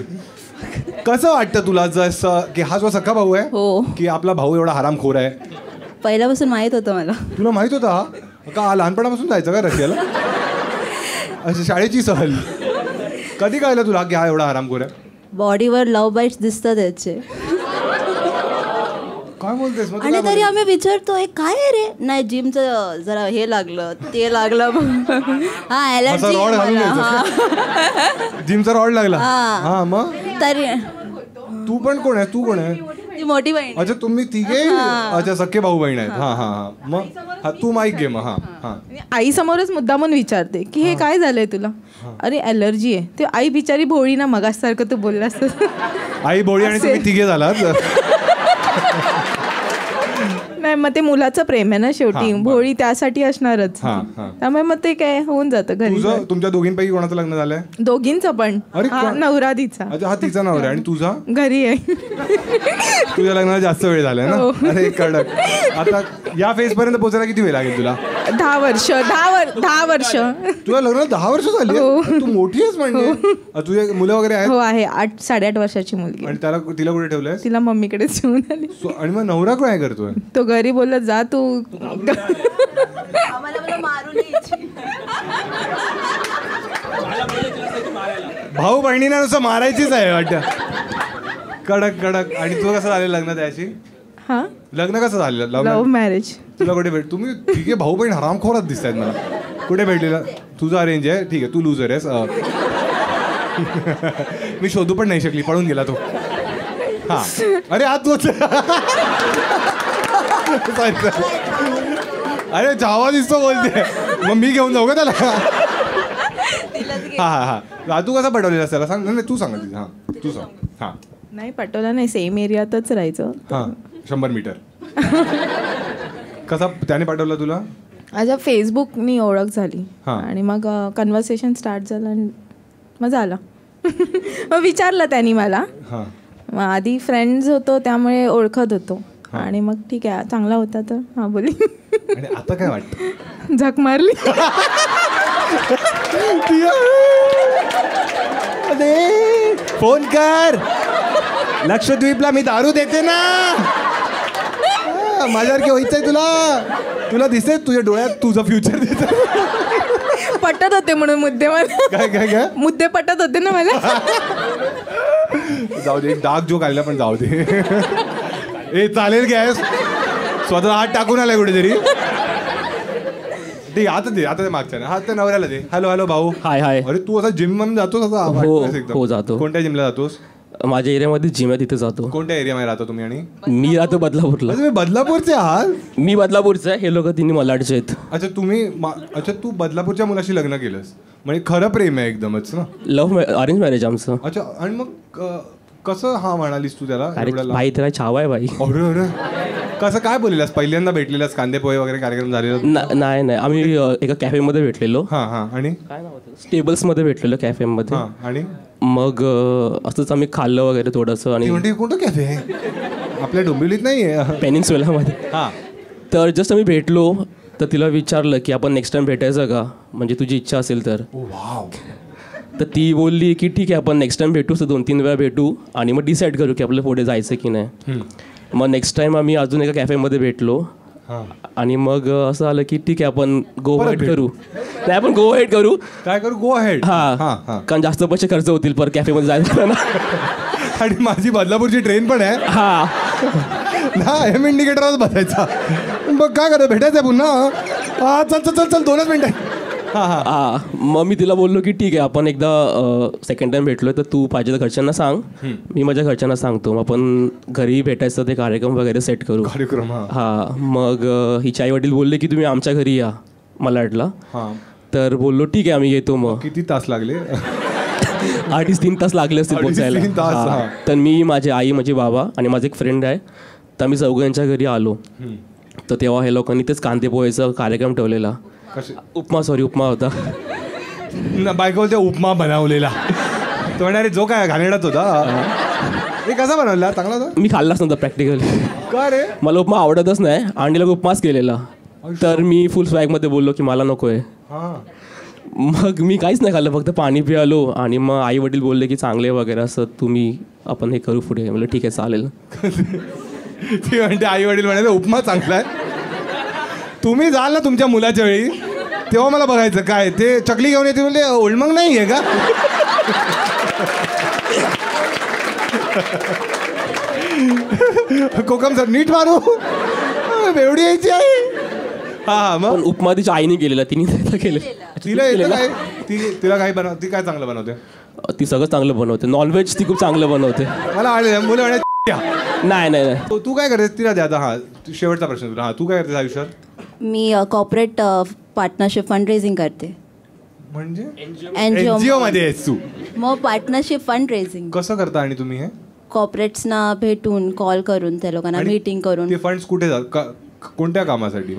कसं वाटतं तुला, जसं की हा जो सख्खा भाऊ आहे हो. की आपला भाऊ एवढा हरामखोर आहे. पहिल्यापासून माहीत होतं मला. तुला माहित होता हा का लहानपणापासून जायचं का रशियाला. अच्छा शाळेची सहल. कधी कळलं तुला की हा एवढा हरामखोर आहे. बॉडीवर लव बाईट्स दिसतात त्याचे. काय बोलतेस मग. आणि तरी आम्ही विचारतो काय आहे रे. नाही जिमचं जरा हे लागलं ते लागलं. हा ॲलर्जी. जिमचा रॉड लागला. हा. मग तरी तू पण कोण आहे. तू कोण आहे. ती मोठी बहीण. अच्छा तुम्ही तिघे अच्छा सख्खे भाऊ बहीण आहेत. हा हा हा. मग हा तू माईक घे मग. हा हा. आई समोरच मुद्दामून विचारते की हे काय झालंय तुला. अरे ॲलर्जी आहे. ते आई बिचारी भोळी ना, मगासारखं तू बोललास. आई भोळी आणि तुम्ही तिघे झालात. नाही मग ते मुलाचं प्रेम आहे ना शेवटी. भोळी त्यासाठी असणारच. त्यामुळे मग ते काय होऊन जातं घरी. तुझं तुमच्या दोघींपैकी कोणाचं लग्न झालंय. दोघींचं पण. नवरा तिचा. अच्छा हा तिचा नवरा आणि तुझा घरी आहे. तुझ्या लग्नाला जास्त वेळ झालाय ना. अरे कडक. आता या फेज पर्यंत पोहोचायला किती वेळ लागेल तुला. 10 वर्ष. 10 वर्ष. तुला लग्नाला 10 वर्ष झाली. तू मोठी आहेस म्हणजे. तुझे मुलं वगैरे आहेत. हो आहे. 8-8.5 वर्षाची मुलगी. आणि तिला कुठे ठेवलंय. तिला मम्मीकडेच ठेवून आली. आणि मग नवरा काय करतोय. तो घरी बोलला जा तू. भाऊ बहिणींना नुसतं मारायचीच आहे वाटतं. कडक कडक. आणि तुझं कसं झालं लग्न त्याशी. हा लग्न कसं झालेलं. Love marriage. तुला कुठे भेट. तुम्ही ठीक भाऊ बहीण हरामखोरच दिसत आहेत मला. कुठे भेटलेलं. तुझं अरेंज आहे. ठीक आहे तू लुझर आहेस. मी शोधू पण नाही शकली, पळून गेला तो. हा अरे आज तू अरे जावा दिसतो बोलते. मग मी घेऊन जाऊ का त्याला. हा हा हा. तू कसा पटवलेला त्याला सांग. नाही तू सांग. हा तू सांग. हा नाही पटवला नाही. सेम एरियातच राहायचं. हा 100 मीटर. कसा त्याने पाठवला तुला. माझ्या फेसबुकनी ओळख झाली. हा. आणि मग कन्व्हर्सेशन स्टार्ट झालं आणि मग झालं. मग विचारलं त्यांनी मला. हा मग आधी फ्रेंड्स होतो त्यामुळे ओळखत होतो. आणि मग ठीक आहे चांगला होता तर हा बोली. आणि आता काय वाटतं. झक मारली. फोन कर. लक्षद्वीपला मी दारू देते ना. माझ्यासारखी व्हायचंय तुला. तुला दिसते तुझ्या डोळ्यात तुझं फ्युचर दिसत. पटत होते म्हणून मुद्दे मला. काय काय काय मुद्दे पटत होते ना मला. जाऊ दे. डार्क जोक आलेला पण जाऊ दे. ए चालेल गॅस. स्वतः हात टाकून आलाय कुठेतरी. ठीक आता दे. आता ते मागच्या हात त्या नवऱ्याला दे. हॅलो हॅलो भाऊ. हाय हाय. अरे तू असा जिम मध्ये जातोस असा. हो जातो. कोणत्या जिमला जातोस. माझ्या एरियामध्ये जिम आहे तिथे जातो. कोणत्या एरियामध्ये राहता तुम्ही. आणि मी राहतो बदलापूरला. तुम्ही बदलापूरचे आहात. मी बदलापूरचा आहे. हे लोक तिन्ही मलाडचे आहेत. अच्छा तुम्ही अच्छा तू बदलापूरच्या मुलाशी लग्न केलंस म्हणजे खरं प्रेम आहे एकदमच ना. अरेंज मॅरेज आमचं. अच्छा आणि मग कसं हा म्हणालीस तू त्याला. भाई त्याला छावा आहे भाई. अरे अरे कसं काय बोललेलास? पहिल्यांदा भेटलेलास, कांदे पोहे वगैरे कार्यक्रम झालेला? नाही आम्ही एका कॅफेमध्ये भेटलेलो. हां आणि काय नाव होतं? स्टेबल्समध्ये भेटलेलो कॅफेमध्ये. आणि मग असंच आम्ही खाल्लं वगैरे थोडंसं. आणि म्हणजे कोणतं कॅफे आहे? आपल्या डोंबिवलीत नाही आहे? पेनिन्सुलामध्ये. हां. तर जस्ट आम्ही भेटलो तर तिला विचारलं की आपण नेक्स्ट टाइम भेटायचं का, म्हणजे तुझी इच्छा असेल तर. वाव. तर ती बोलली की ठीक आहे आपण नेक्स्ट टाइम भेटू, तर 2-3 वेळा भेटू आणि मग डिसाईड करू की आपल्याला पुढे जायचं की नाही. मग नेक्स्ट टाइम आम्ही अजून एका कॅफेमध्ये भेटलो आणि मग असं आलं की ठीक आहे आपण गो हेड करू. नाही आपण गो हेड करू. काय करू? गो हेड. हां कारण जास्त पैसे खर्च होतील पर कॅफेमध्ये जायचं ना. आणि माझी बदलापूरची ट्रेन पण आहे. ना एम इंडिकेटरच बसायचा. मग काय करत भेटायचं आहे पुन्हा? चल चल चल चल 2च मिनिटं. मग मी तिला बोललो की ठीक आहे आपण एकदा सेकंड टाइम भेटलोय तर तू पाहिजे तर घरच्यांना सांग, मी माझ्या घरच्यांना सांगतो, मग आपण घरी भेटायचं ते कार्यक्रम वगैरे सेट करू. मग हिचे आई वडील बोलले की तुम्ही आमच्या घरी या मलाडला. तर बोललो ठीक आहे आम्ही येतो. मग किती तास लागले? 2.5-3 तास लागले असतील पोहोचायला. तर मी, माझे आई, माझे बाबा आणि माझे एक फ्रेंड आहे, तर आम्ही चौघांच्या घरी आलो. तर तेव्हा हे लोकांनी तेच कांदे पोहेचा कार्यक्रम ठेवलेला. उपमा होता. बायको बोलते उपमा बनवलेला. तो म्हणणारे जो काय घाणेरडाच होता. हे कसा बनवला? चांगला होता? मी खाल्लाच नव्हता प्रॅक्टिकली. का रे? मला उपमा आवडतच नाही आणि लोक उपमाच केलेला. तर मी फुल स्वॅगमध्ये बोललो की मला नको आहे. मग मी काहीच नाही खाल्लं, फक्त पाणी पियालो. आणि मग आई वडील बोलले की चांगले वगैरे असं तुम्ही आपण हे करू पुढे. म्हणलं ठीक आहे चालेल. ती म्हणते आई वडील म्हणाले उपमा चांगला आहे. तुम्ही जाल ना तुमच्या मुलाच्या वेळी तेव्हा मला बघायचं काय ते चकली घेऊन येते म्हणजे ओल्डमंग नाही आहे का? कोकम सर नीट मारू एवढी यायची आहे. मग उपमा तिच्या आईने केलेला, तिने केलेला. तिला काय बनव, ती काय चांगलं बनवते? ती सगळं चांगलं बनवते. नॉनव्हेज ती खूप चांगलं बनवते. मला मुलं म्हणायचं नाही. तू काय करतेस? तिला द्या आता. शेवटचा प्रश्न तुला. तू काय करतेस आयुष्यात? मी कॉर्पोरेट पार्टनरशिप फंड रेझिंग करते. म्हणजे एनजीओ मध्ये आहेस तू? मग पार्टनरशिप फंड रेझिंग कसं करता? आणि तुम्ही हे कॉर्पोरेट्सना भेटून कॉल करून त्या लोकांना मीटिंग करून. ते फंड्स कुठे जातात? कोणत्या कामासाठी?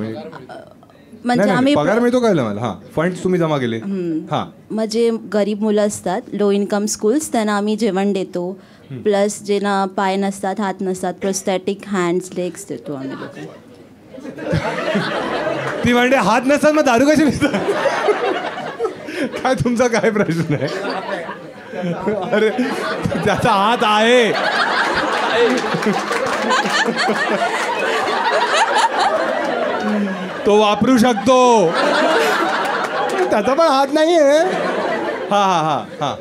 म्हणजे आम्ही पगार मिळतो कळलं मला. फंड्स तुम्ही जमा केले. म्हणजे गरीब मुलं असतात, लो इन्कम स्कूल्स, त्यांना आम्ही जेवण देतो. प्लस ज्यांना पाय नसतात, हात नसतात, प्रोस्थेटिक हँड्स, लेग्स देतो आम्ही लोक. ती म्हणते हात नसतात मग दारू कशी पितात? काय तुमचा काय प्रश्न आहे? अरे त्याचा हात आहे. तो वापरू शकतो, त्याचा पण हात नाही आहे. हा.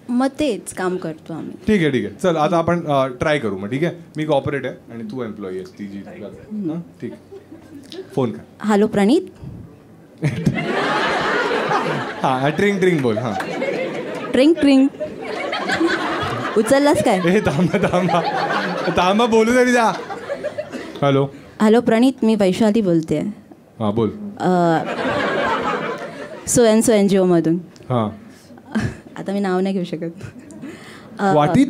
मग तेच काम करतो आम्ही. ठीक आहे. चल आता आपण ट्राय करू मग. ठीक आहे, मी कॉर्पोरेट आहे आणि तू एम्प्लॉई आहेस ती जी. ठीक आहे, फोन कर. हॅलो प्रणीत. हा ट्रिंग बोल. हा ट्रिंग उचललास काय? हे थांबा बोलू तरी द्या. हॅलो प्रणीत, मी वैशाली बोलते. हा बोल. सो एनजीओ मधून. हा आता मी नाव नाही घेऊ शकत. वाटी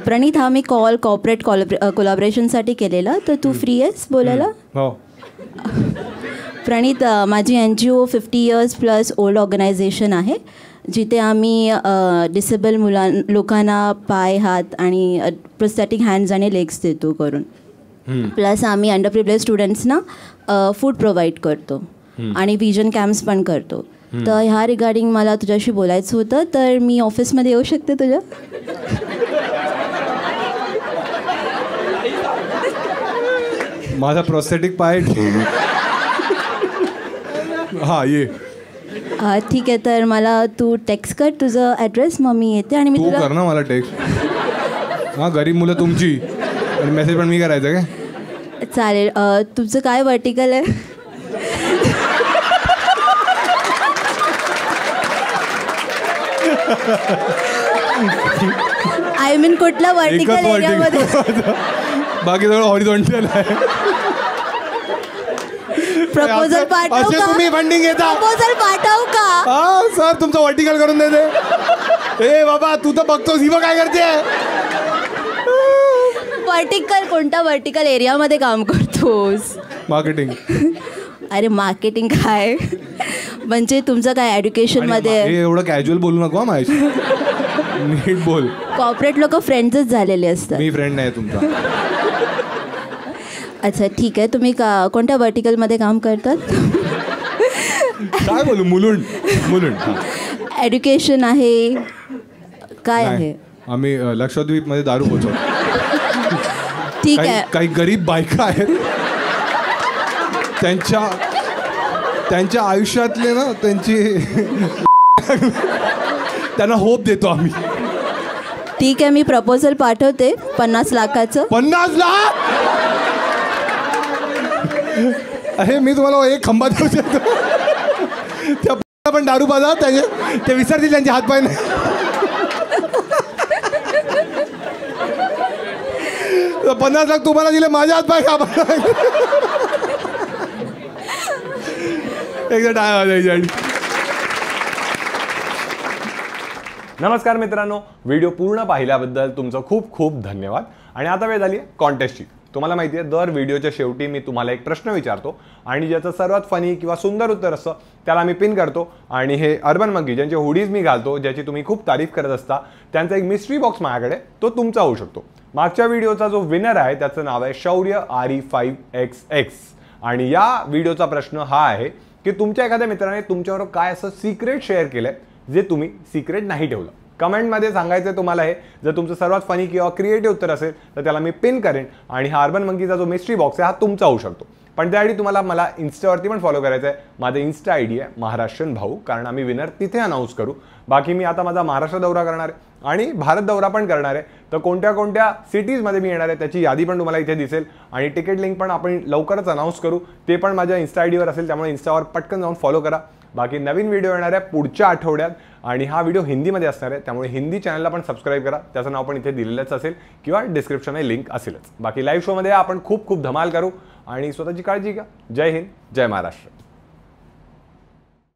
प्रणीत, हा मी कॉल कॉर्पोरेट कोलॅबरेशनसाठी केलेला, तर तू फ्री आहेस बोलायला? हो. प्रणीत, माझी NGO 50 years plus old organization आहे, जिथे आम्ही डिसेबल लोकांना पाय, हात आणि प्रोस्थेटिक हँड्स आणि लेग्स देतो करून. प्लस आम्ही अंडर प्रिव्हिलेज स्टुडंट्सना फूड प्रोव्हाइड करतो आणि विजन कॅम्प्स पण करतो. तर ह्या रिगार्डिंग मला तुझ्याशी बोलायचं होतं, तर मी ऑफिसमध्ये येऊ शकते तुझ्या? माझा प्रोस्थेटिक पाय. हा ये. ठीक आहे, तर मला तू टेक्स्ट कर तुझं ॲड्रेस, मग मी येते. आणि मी तू कर ना मला टेक्स्ट. हा गरीब मुलं तुमची आणि मेसेज पण मी करायचं काय? चालेल. तुमचं काय वर्टिकल आहे? आय मीन कुठला वर्टिकल एरियामध्ये? बाकी सगळं हॉरिझॉन्टल आहे. प्रपोजल पाठवू का? तुम्ही फंडिंग घेता? प्रपोजल पाठवू का? सर तुमचं वर्टिकल करून देते. ए बाबा तू तर बघतोस ही बघ काय करते. कोणत्या वर्टिकल एरियामध्ये काम करतोस? मार्केटिंग. अरे मार्केटिंग काय म्हणजे तुमचं काय एज्युकेशनमध्ये? एवढं कॅज्युअल बोलू नको माझ्याशी, नीट बोल. कॉर्पोरेट लोक फ्रेंड्सच झालेले असतात. मी फ्रेंड नाही तुमचा. अच्छा ठीक आहे. तुम्ही कोणत्या वर्टिकलमध्ये काम करतात? काय बोलू? मुलुंड. एज्युकेशन आहे काय आहे? आम्ही लक्षद्वीपमध्ये दारू पोचवतो. ठीक आहे. काही गरीब बायका आहेत, त्यांच्या आयुष्यातले ना त्यांना होप देतो आम्ही. ठीक आहे, मी प्रपोजल पाठवते 50 लाखाचं. 50 लाख? अरे मी तुम्हाला एक खंबा देऊ शकतो. त्या पण दारू पाजा ते विसरतील त्यांचे हातपाय नाही. $50 लाख तुम्हाला दिले, माझ्या हातपाय का? एकदा टाळ्या वाजवायच्या. नमस्कार मित्रांनो, व्हिडिओ पूर्ण पाहिल्याबद्दल तुमचं खूप खूप धन्यवाद. आणि आता वेळ झाली आहे कॉन्टेस्टची. तुम्हाला माहिती आहे दर व्हिडिओच्या शेवटी मी तुम्हाला एक प्रश्न विचारतो आणि ज्याचं सर्वात फनी किंवा सुंदर उत्तर असतं त्याला मी पिन करतो. आणि हे अर्बन मंकी ज्यांचे हुडीज मी घालतो, ज्याची तुम्ही खूप तारीफ करत असता, त्यांचा एक मिस्ट्री बॉक्स माझ्याकडे, तो तुमचा होऊ शकतो. मागच्या व्हिडिओचा जो विनर आहे त्याचं नाव आहे शौर्य RE5XX. आणि या व्हिडिओचा प्रश्न हा आहे की तुमच्या एखाद्या मित्राने तुमच्यावर काय असं सिक्रेट शेअर केलंय जे तुम्ही सिक्रेट नाही ठेवलं. कमेंटमध्ये सांगायचं तुम्हाला हे. जर तुमचं सर्वात फनी किंवा क्रिएटिव्ह उत्तर असेल तर त्याला मी पिन करेन आणि हा अर्बन मंकीचा जो मिस्ट्री बॉक्स आहे हा तुमचा होऊ शकतो. पण त्यासाठी तुम्हाला मला इन्स्टावरती पण फॉलो करायचं आहे. माझं इन्स्टा ID आहे महाराष्ट्रीयन भाऊ, कारण आम्ही विनर तिथे अनाऊन्स करू. बाकी मी आता माझा महाराष्ट्र दौरा करणार आहे आणि भारत दौरा पण करणार आहे. तर कोणत्या कोणत्या सिटीजमध्ये मी येणार आहे त्याची यादी पण तुम्हाला इथे दिसेल आणि तिकीट लिंक पण आपण लवकरच अनाऊन्स करू. ते पण माझ्या इन्स्टा IDवर असेल, त्यामुळे इन्स्टावर पटकन जाऊन फॉलो करा. बाकी नवीन व्हिडिओ येणार आहे पुढच्या आठवड्यात आणि हा व्हिडिओ हिंदीमध्ये असणार आहे, त्यामुळे हिंदी चॅनलला पण सबस्क्राईब करा. त्याचं नाव पण इथे दिलेलंच असेल किंवा डिस्क्रिप्शनमध्ये लिंक असेलच. बाकी लाईव्ह शोमध्ये आपण खूप खूप धमाल करू आणि स्वतःची काळजी घ्या. जय हिंद, जय महाराष्ट्र.